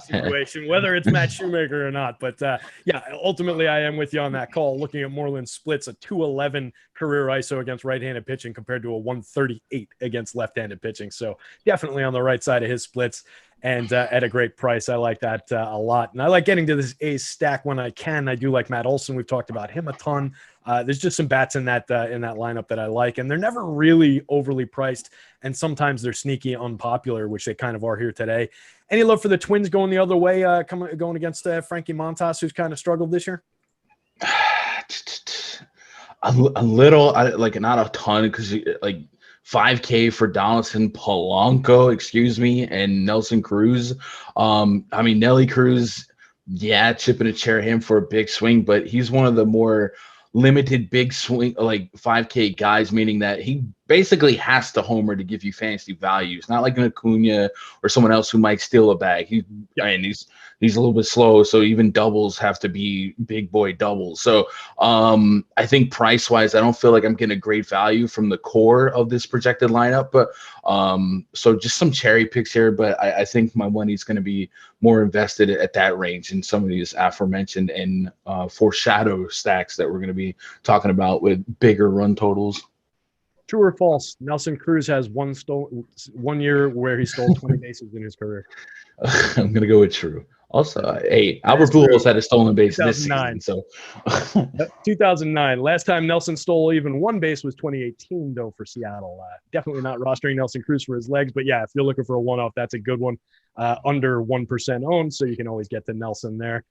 S1: situation, whether it's Matt Shoemaker or not. But, yeah, ultimately I am with you on that call. Looking at Moreland's splits, a 211 career ISO against right-handed pitching compared to a 138 against left-handed pitching. So definitely on the right side of his splits and at a great price. I like that a lot. And I like getting to this A's stack when I can. I do like Matt Olson. We've talked about him a ton. There's just some bats in that lineup that I like, and they're never really overly priced, and sometimes they're sneaky unpopular, which they kind of are here today. Any love for the Twins going the other way, going against Frankie Montas, who's kind of struggled this year?
S2: A little, not a ton, because like 5K for Donaldson Polanco, and Nelson Cruz. Nelly Cruz, chipping a chair him for a big swing, but he's one of the more limited big swing, like 5K guys, meaning that he basically has to homer to give you fantasy value. It's not like an Acuna or someone else who might steal a bag. He's a little bit slow, so even doubles have to be big boy doubles. So I think price wise, I don't feel like I'm getting a great value from the core of this projected lineup. But so just some cherry picks here, but I think my money's going to be more invested at that range in some of these aforementioned and foreshadow stacks that we're going to be talking about with bigger run totals.
S1: True or false? Nelson Cruz has one year where he stole 20 bases in his career.
S2: I'm going to go with true. Also, hey, Albert Pujols had a stolen base this
S1: 2009.
S2: season. So
S1: 2009. Last time Nelson stole even one base was 2018, though, for Seattle. Definitely not rostering Nelson Cruz for his legs. But yeah, if you're looking for a one-off, that's a good one. Under 1% owned, so you can always get to Nelson there.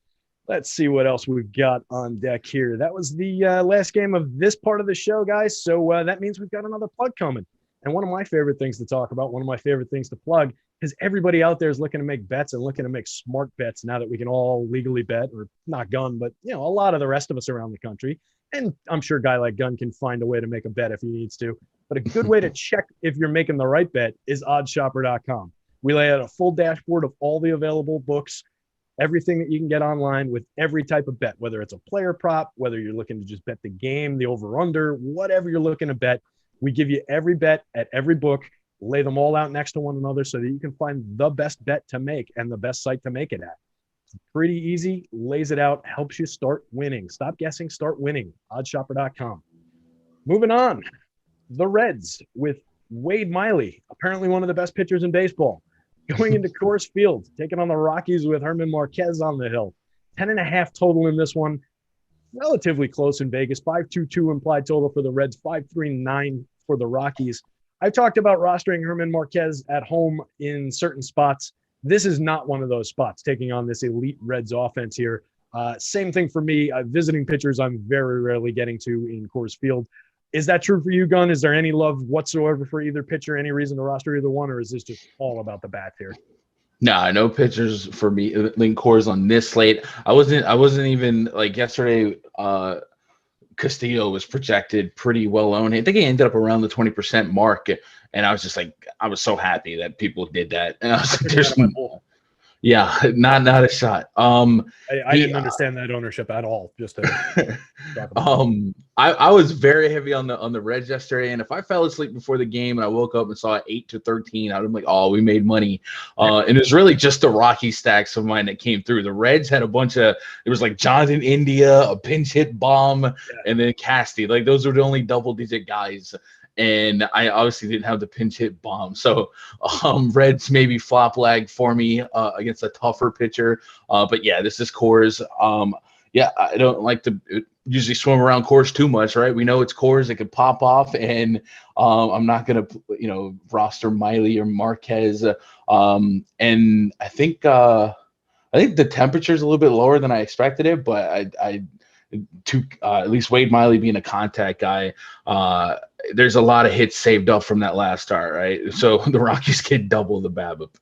S1: Let's see what else we've got on deck here. That was the last game of this part of the show, guys. So that means we've got another plug coming. And one of my favorite things to talk about, one of my favorite things to plug, because everybody out there is looking to make bets and looking to make smart bets now that we can all legally bet, or not Gun, but a lot of the rest of us around the country. And I'm sure a guy like Gun can find a way to make a bet if he needs to. But a good way to check if you're making the right bet is oddshopper.com. We lay out a full dashboard of all the available books, everything that you can get online with every type of bet, whether it's a player prop, whether you're looking to just bet the game, the over-under, whatever you're looking to bet. We give you every bet at every book, lay them all out next to one another so that you can find the best bet to make and the best site to make it at. It's pretty easy, lays it out, helps you start winning. Stop guessing, start winning. Oddshopper.com. Moving on, the Reds with Wade Miley, apparently one of the best pitchers in baseball, going into Coors Field, taking on the Rockies with Herman Marquez on the hill. 10.5 total in this one. Relatively close in Vegas. 5.22 implied total for the Reds, 5.39 for the Rockies. I talked about rostering Herman Marquez at home in certain spots. This is not one of those spots, taking on this elite Reds offense here. Same thing for me. Visiting pitchers I'm very rarely getting to in Coors Field. Is that true for you, Gun? Is there any love whatsoever for either pitcher, any reason to roster either one, or is this just all about the bat here?
S2: Nah, no pitchers for me. Link Coors on this slate. I wasn't even like yesterday. Castillo was projected pretty well owned. I think he ended up around the 20% mark, and I was just like, I was so happy that people did that. And I was like, there's yeah, not a shot.
S1: I didn't understand that ownership at all. Just to talk about
S2: I was very heavy on the Reds yesterday, and if I fell asleep before the game and I woke up and saw 8-13, I'd be like, oh, we made money. And it was really just the Rocky stacks of mine that came through. The Reds had a bunch of, it was like Jonathan India, a pinch hit bomb, and then Casty. Like those were the only double-digit guys. And I obviously didn't have the pinch hit bomb. So Reds maybe flop lag for me against a tougher pitcher. But yeah, this is Coors. Yeah, I don't like to usually swim around Coors too much, right? We know it's Coors. It could pop off. And I'm not going to, roster Miley or Marquez. And I think the temperature is a little bit lower than I expected it, but at least Wade Miley being a contact guy, there's a lot of hits saved up from that last start, right? So the Rockies get double the BABIP.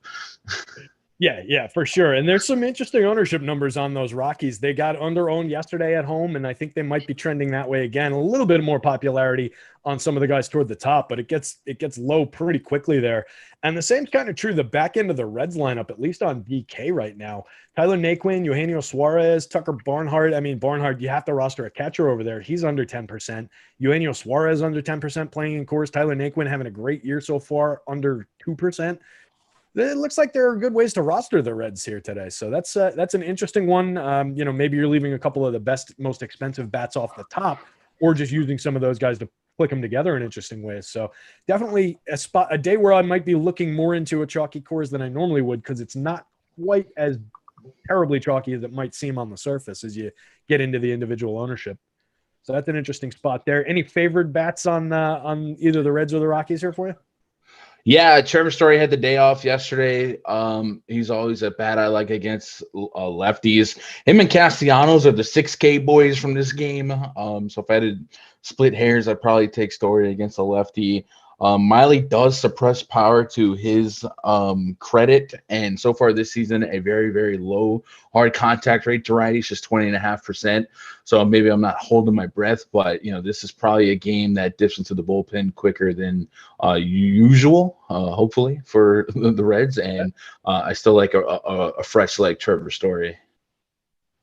S1: Yeah, for sure. And there's some interesting ownership numbers on those Rockies. They got under-owned yesterday at home, and I think they might be trending that way again. A little bit more popularity on some of the guys toward the top, but it gets low pretty quickly there. And the same's kind of true the back end of the Reds lineup, at least on DK right now. Tyler Naquin, Eugenio Suarez, Tucker Barnhart. I mean, Barnhart, you have to roster a catcher over there. He's under 10%. Eugenio Suarez under 10% playing in Coors. Tyler Naquin having a great year so far, under 2%. It looks like there are good ways to roster the Reds here today. So that's an interesting one. Maybe you're leaving a couple of the best, most expensive bats off the top, or just using some of those guys to click them together in interesting ways. So definitely a day where I might be looking more into a chalky Coors than I normally would, because it's not quite as terribly chalky as it might seem on the surface as you get into the individual ownership. So that's an interesting spot there. Any favored bats on either the Reds or the Rockies here for you?
S2: Yeah, Trevor Story had the day off yesterday. He's always a bat I like against lefties. Him and Castellanos are the 6K boys from this game. So if I had to split hairs, I'd probably take Story against a lefty. Miley does suppress power to his credit, and so far this season, a very, very low hard contact rate to righties, just 20.5%. So maybe I'm not holding my breath, but this is probably a game that dips into the bullpen quicker than usual. Hopefully for the Reds, and I still like a fresh leg Trevor Story.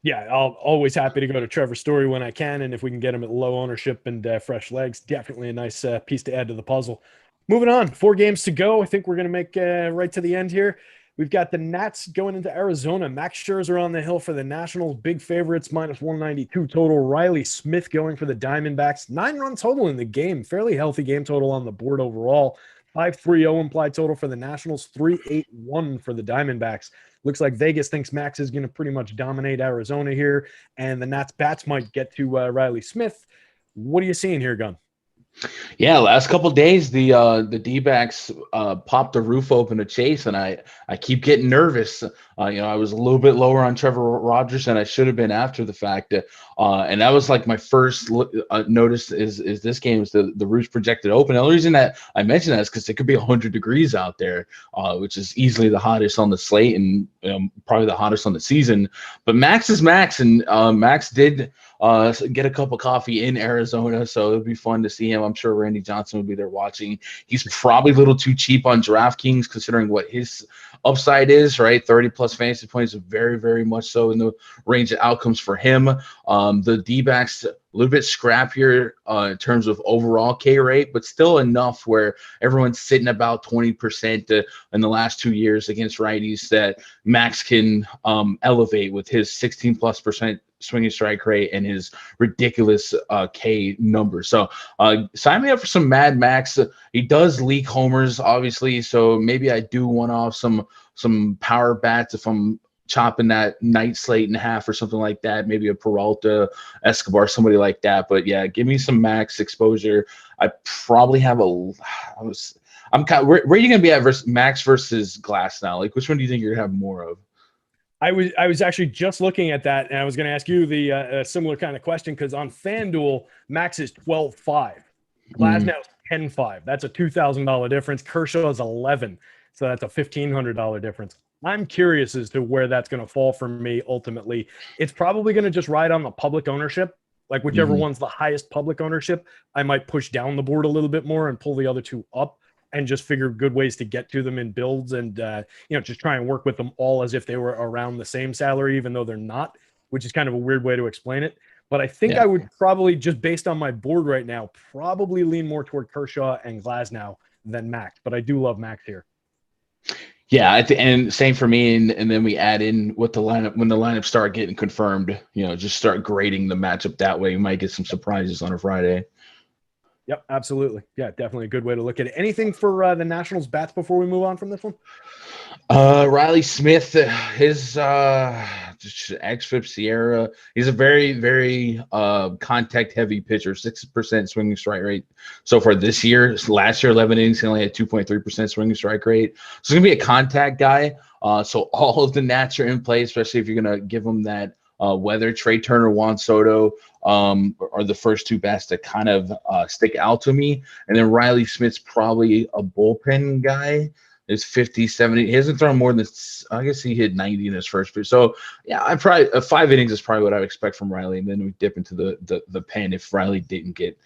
S1: Yeah, I'll always happy to go to Trevor Story when I can, and if we can get him at low ownership and fresh legs, definitely a nice piece to add to the puzzle. Moving on, 4 games to go. I think we're going to make right to the end here. We've got the Nats going into Arizona. Max Scherzer on the hill for the Nationals. Big favorites, -192 total. Riley Smith going for the Diamondbacks. 9-run total in the game. Fairly healthy game total on the board overall. 5.30 implied total for the Nationals. 3.81 for the Diamondbacks. Looks like Vegas thinks Max is going to pretty much dominate Arizona here, and the Nats bats might get to Riley Smith. What are you seeing here, Gun?
S2: Yeah, last couple of days, the D-backs popped the roof open to chase, and I keep getting nervous. I was a little bit lower on Trevor Rogers than I should have been after the fact, and that was like my first notice is this game is the roof's projected open. The only reason that I mention that is because it could be 100 degrees out there, which is easily the hottest on the slate and probably the hottest on the season. But Max is Max, and Max did get a cup of coffee in Arizona, so it'd be fun to see him. I'm sure Randy Johnson will be there watching. He's probably a little too cheap on DraftKings considering what his upside is, right? 30 plus fantasy points, very, very much so in the range of outcomes for him. The D-backs a little bit scrappier in terms of overall K rate, but still enough where everyone's sitting about 20% in the last 2 years against righties that Max can elevate with his 16 plus percent swinging strike rate and his ridiculous K number. So sign me up for some Mad Max. He does leak homers, obviously, so maybe I do one off some power bats if I'm chopping that night slate in half or something like that. Maybe a Peralta, Escobar, somebody like that. But yeah, give me some Max exposure. I probably have I'm kind of, where are you going to be at Max versus Glass now? Like, which one do you think you're going to have more of?
S1: I was actually just looking at that, and I was going to ask you the similar kind of question because on FanDuel, Max is 12.5. Glasnow's 10.5. That's a $2,000 difference. Kershaw is 11, so that's a $1,500 difference. I'm curious as to where that's going to fall for me ultimately. It's probably going to just ride on the public ownership. Like whichever one's the highest public ownership, I might push down the board a little bit more and pull the other two up and just figure good ways to get to them in builds and, just try and work with them all as if they were around the same salary, even though they're not, which is kind of a weird way to explain it. But I think I would probably, just based on my board right now, probably lean more toward Kershaw and Glasnow than Max. But I do love Max here.
S2: Yeah, and same for me. And then we add in what the lineup when the lineups start getting confirmed. Just start grading the matchup that way. You might get some surprises on a Friday.
S1: Yep, absolutely. Yeah, definitely a good way to look at it. Anything for the Nationals bats before we move on from this one?
S2: Riley Smith, his xFIP Sierra. He's a very, very contact-heavy pitcher. 6% swinging strike rate so far this year. Last year, 11 innings, he only had 2.3% swinging strike rate. So he's going to be a contact guy. So all of the Nats are in play, especially if you're going to give him that weather. Trey Turner, Juan Soto are the first two bats that kind of stick out to me. And then Riley Smith's probably a bullpen guy. Is 50, 70. He hasn't thrown more than, I guess he hit 90 in his first pitch. So, yeah, I probably 5 innings is probably what I would expect from Riley. And then we dip into the pen if Riley didn't get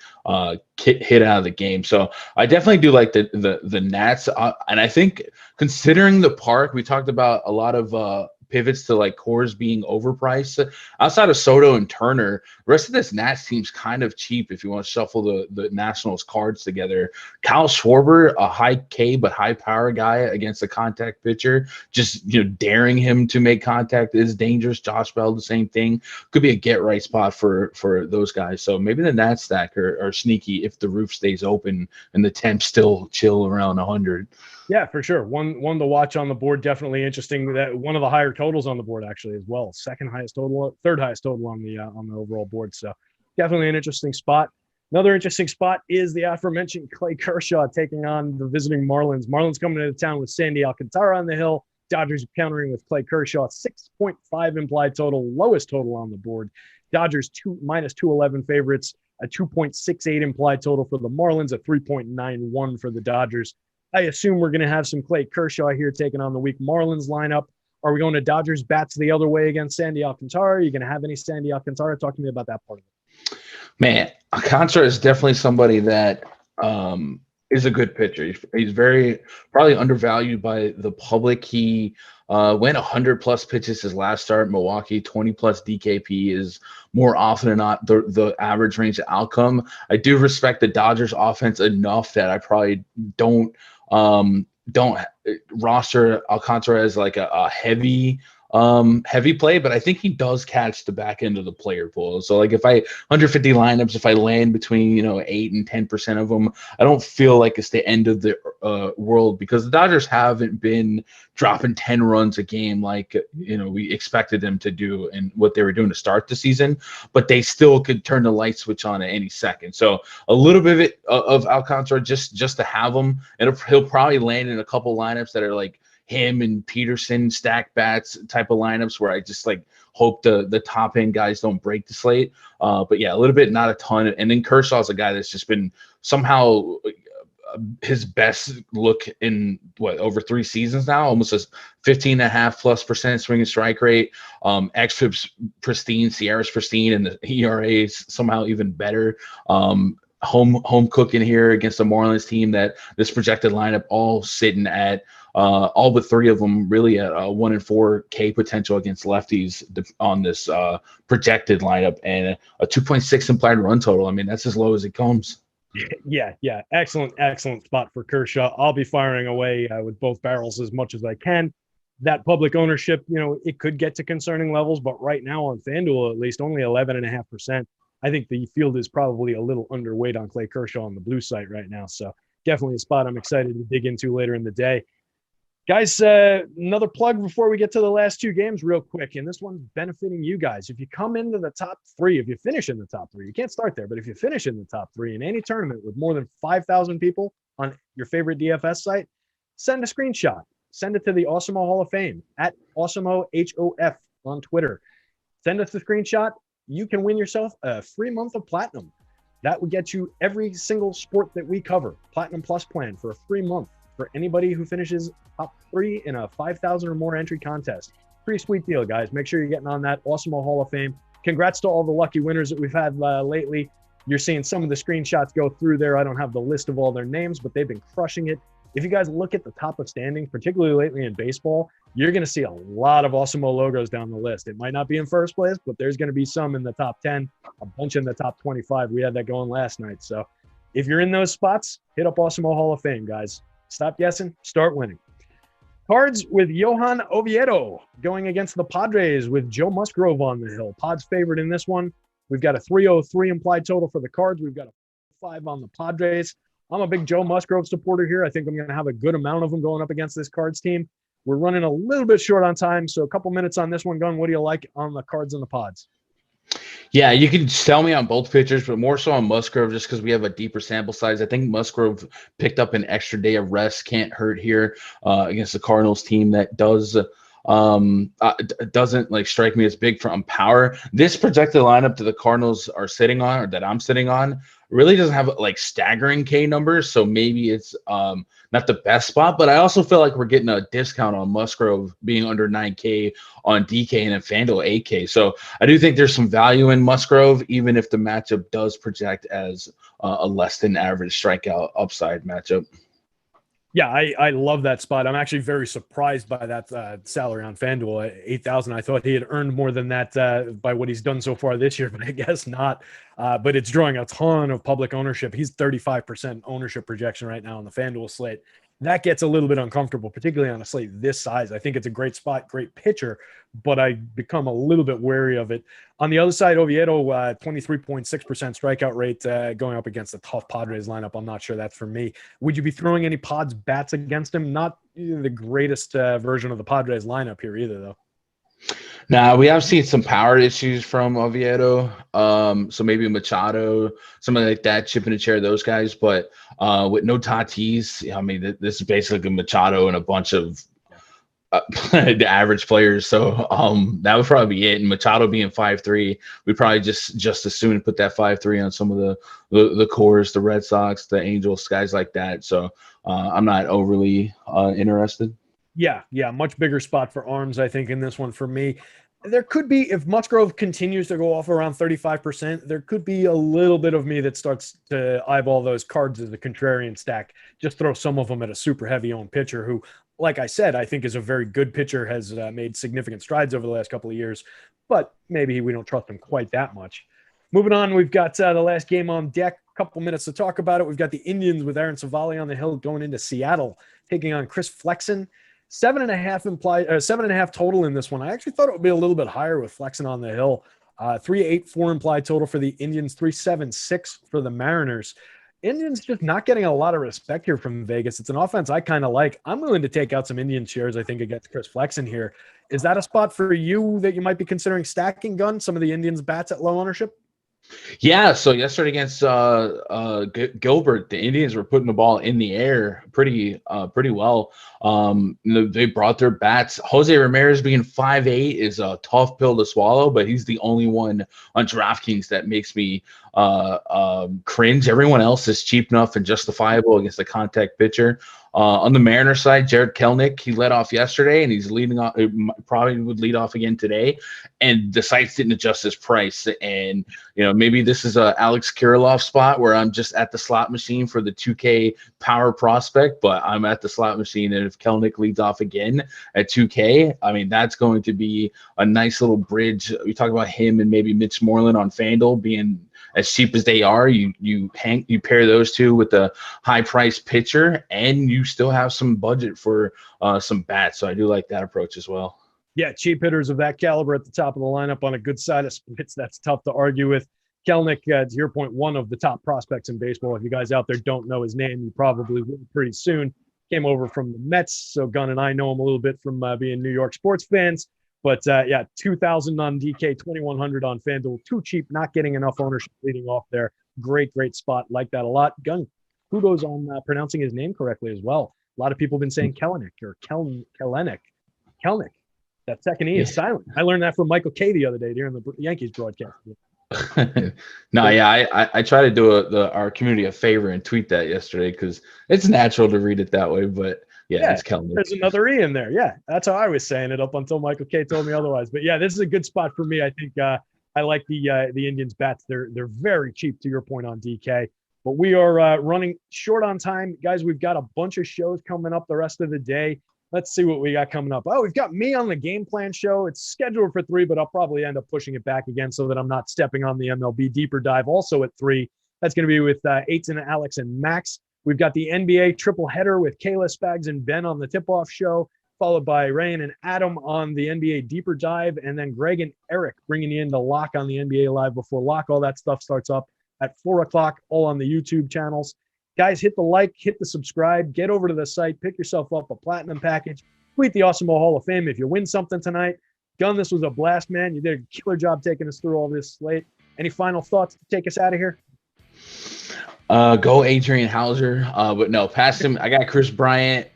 S2: hit out of the game. So I definitely do like the Nats. And I think considering the park, we talked about a lot of pivots to like Coors being overpriced. Outside of Soto and Turner, the rest of this Nats team's kind of cheap if you want to shuffle the Nationals cards together. Kyle Schwarber, a high K but high power guy against a contact pitcher, just daring him to make contact is dangerous. Josh Bell, the same thing. Could be a get right spot for those guys. So maybe the Nats stack are sneaky if the roof stays open and the temps still chill around 100.
S1: Yeah, for sure. One to watch on the board. Definitely interesting. That one of the higher totals on the board actually as well. Second highest total, third highest total on the overall board. So definitely an interesting spot. Another interesting spot is the aforementioned Clay Kershaw taking on the visiting Marlins. Marlins coming into town with Sandy Alcantara on the hill. Dodgers countering with Clay Kershaw. 6.5 implied total, lowest total on the board. Dodgers minus 211 favorites. A 2.68 implied total for the Marlins. A 3.91 for the Dodgers. I assume we're going to have some Clay Kershaw here taking on the weak Marlins lineup. Are we going to Dodgers bats the other way against Sandy Alcantara? Are you going to have any Sandy Alcantara? Talk to me about that part of it.
S2: Man, Alcantara is definitely somebody that is a good pitcher. He's very probably undervalued by the public. He went 100-plus pitches his last start in Milwaukee. 20-plus DKP is more often than not the average range of outcome. I do respect the Dodgers offense enough that I probably don't roster Alcantara as like a heavy play, but I think he does catch the back end of the player pool. So like if 150 lineups, if I land between 8 and 10% of them, I don't feel like it's the end of the world, because the Dodgers haven't been dropping 10 runs a game like we expected them to do and what they were doing to start the season, but they still could turn the light switch on at any second. So a little bit of Alcantara just to have him, and he'll probably land in a couple lineups that are like him and Peterson stack bats type of lineups where I just like hope the top end guys don't break the slate. But yeah, a little bit, not a ton. And then Kershaw's a guy that's just been somehow his best look in over 3 seasons now, almost a 15.5+% swing and strike rate. xFIP's pristine, Sierra's pristine, and the ERA is somehow even better. Home cooking here against the Marlins team that this projected lineup all sitting at all but 3 of them really at a 1 in 4 K potential against lefties on this projected lineup, and a 2.6 implied run total. I mean, that's as low as it comes.
S1: Yeah. Excellent spot for Kershaw. I'll be firing away with both barrels as much as I can. That public ownership, it could get to concerning levels, but right now on FanDuel, at least only 11.5%. I think the field is probably a little underweight on Clay Kershaw on the blue site right now. So definitely a spot I'm excited to dig into later in the day. Guys, another plug before we get to the last 2 games real quick, and this one's benefiting you guys. If you come into the top 3, if you finish in the top 3, you can't start there, but if you finish in the top 3 in any tournament with more than 5,000 people on your favorite DFS site, send a screenshot. Send it to the Awesemo Hall of Fame at Awesemo HOF on Twitter. Send us the screenshot. You can win yourself a free month of Platinum. That would get you every single sport that we cover. Platinum Plus plan for a free month for anybody who finishes top 3 in a 5,000 or more entry contest. Pretty sweet deal, guys. Make sure you're getting on that Awesemo Hall of Fame. Congrats to all the lucky winners that we've had lately. You're seeing some of the screenshots go through there. I don't have the list of all their names, but they've been crushing it. If you guys look at the top of standings, particularly lately in baseball, you're going to see a lot of Awesemo logos down the list. It might not be in first place, but there's going to be some in the top 10, a bunch in the top 25. We had that going last night. So if you're in those spots, hit up Awesemo Hall of Fame, guys. Stop guessing, start winning. Cards with Johan Oviedo going against the Padres with Joe Musgrove on the hill. Pod's favorite in this one. We've got a 303 implied total for the Cards. We've got a 5 on the Padres. I'm a big Joe Musgrove supporter here. I think I'm going to have a good amount of them going up against this Cards team. We're running a little bit short on time, so a couple minutes on this one. Gun, what do you like on the Cards and the Pods?
S2: Yeah, you can sell me on both pitchers, but more so on Musgrove just because we have a deeper sample size. I think Musgrove picked up an extra day of rest. Can't hurt here against the Cardinals team that doesn't like strike me as big from power. This projected lineup that the Cardinals are sitting on, or that I'm sitting on, really doesn't have like staggering K numbers, so maybe it's not the best spot, but I also feel like we're getting a discount on Musgrove being under 9K on DK and then FanDuel 8K. So I do think there's some value in Musgrove, even if the matchup does project as a less than average strikeout upside matchup.
S1: Yeah, I love that spot. I'm actually very surprised by that salary on FanDuel at $8,000. I thought he had earned more than that by what he's done so far this year, but I guess not. But it's drawing a ton of public ownership. He's 35% ownership projection right now on the FanDuel slate. That gets a little bit uncomfortable, particularly on a slate this size. I think it's a great spot, great pitcher, but I become a little bit wary of it. On the other side, Oviedo, 23.6% strikeout rate going up against a tough Padres lineup. I'm not sure that's for me. Would you be throwing any Pods bats against him? Not the greatest version of the Padres lineup here either, though.
S2: Now, we have seen some power issues from Oviedo, so maybe Machado, something like that, chipping a chair, those guys. But with no Tatis, I mean, this is basically Machado and a bunch of the average players. So that would probably be it. And Machado being 5'3", we probably just as soon put that 5'3" on some of the Coors, the Red Sox, the Angels, guys like that. So I'm not overly interested.
S1: Yeah, much bigger spot for arms, I think, in this one for me. There could be, if Musgrove continues to go off around 35%, there could be a little bit of me that starts to eyeball those Cards as a contrarian stack. Just throw some of them at a super heavy-owned pitcher who, like I said, I think is a very good pitcher, has made significant strides over the last couple of years, but maybe we don't trust him quite that much. Moving on, we've got the last game on deck. A couple minutes to talk about it. We've got the Indians with Aaron Savali on the hill going into Seattle, taking on Chris Flexen. 7.5 total in this one. I actually thought it would be a little bit higher with Flexen on the hill. 3.84 implied total for the Indians, 3.76 for the Mariners. Indians just not getting a lot of respect here from Vegas. It's an offense I kind of like. I'm willing to take out some Indian shares, I think, against Chris Flexen here. Is that a spot for you that you might be considering stacking, Gun, some of the Indians' bats at low ownership?
S2: Yeah, so yesterday against Gilbert, the Indians were putting the ball in the air pretty well. They brought their bats. Jose Ramirez being 5'8" is a tough pill to swallow, but he's the only one on DraftKings that makes me cringe. Everyone else is cheap enough and justifiable against the contact pitcher. On the Mariners side, Jared Kelenic, he led off yesterday, and he's leading off. Probably would lead off again today. And the sites didn't adjust his price. And maybe this is a Alex Kirilloff spot where I'm just at the slot machine for the 2K power prospect, but I'm at the slot machine. And if Kelenic leads off again at 2K, I mean, that's going to be a nice little bridge. We talk about him and maybe Mitch Moreland on Fanduel being as cheap as they are. You pair those two with a high price pitcher, and you still have some budget for some bats. So I do like that approach as well.
S1: Yeah, cheap hitters of that caliber at the top of the lineup on a good side of splits. That's tough to argue with. Kelenic, to your point, one of the top prospects in baseball. If you guys out there don't know his name, you probably will pretty soon. Came over from the Mets, so Gunn and I know him a little bit from being New York sports fans. But, yeah, 2,000 on DK, 2,100 on FanDuel. Too cheap, not getting enough ownership leading off there. Great spot. Like that a lot. Gun, kudos on pronouncing his name correctly as well. A lot of people have been saying Kelenic or Kelenic. That second E is silent. I learned that from Michael K the other day during the Yankees broadcast.
S2: No, yeah, I try to do our community a favor and tweet that yesterday because it's natural to read it that way, but yeah, it's Kelenic.
S1: There's another E in there. Yeah, that's how I was saying it up until Michael K told me otherwise. But yeah, this is a good spot for me. I think I like the Indians bats. They're very cheap to your point on DK. But we are running short on time, guys. We've got a bunch of shows coming up the rest of the day. Let's see what we got coming up. Oh, we've got me on the Game Plan show. It's scheduled for 3, but I'll probably end up pushing it back again so that I'm not stepping on the MLB Deeper Dive also at 3. That's going to be with Aiton, Alex, and Max. We've got the NBA triple header with Kayla, Spags, and Ben on the tip-off show, followed by Rayan and Adam on the NBA Deeper Dive, and then Greg and Eric bringing you into Lock on the NBA Live before Lock. All that stuff starts up at 4 o'clock, all on the YouTube channels. Guys, hit the like, hit the subscribe, get over to the site, pick yourself up a platinum package, tweet the Awesemo Hall of Fame if you win something tonight. Gun, this was a blast, man. You did a killer job taking us through all this slate. Any final thoughts to take us out of here?
S2: Go Adrian Hauser. But no, past him, I got Chris Bryant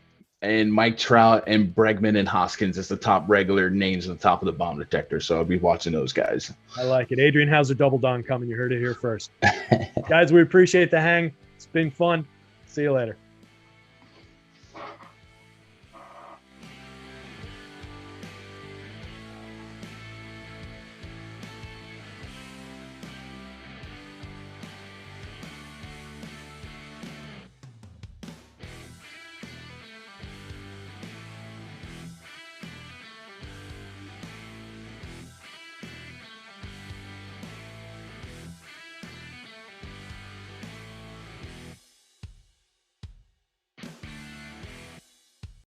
S2: and Mike Trout and Bregman and Hoskins as the top regular names at the top of the bomb detector. So I'll be watching those guys. I
S1: like it. Adrian Hauser double down coming. You heard it here first. Guys, we appreciate the hang. It's been fun. See you later.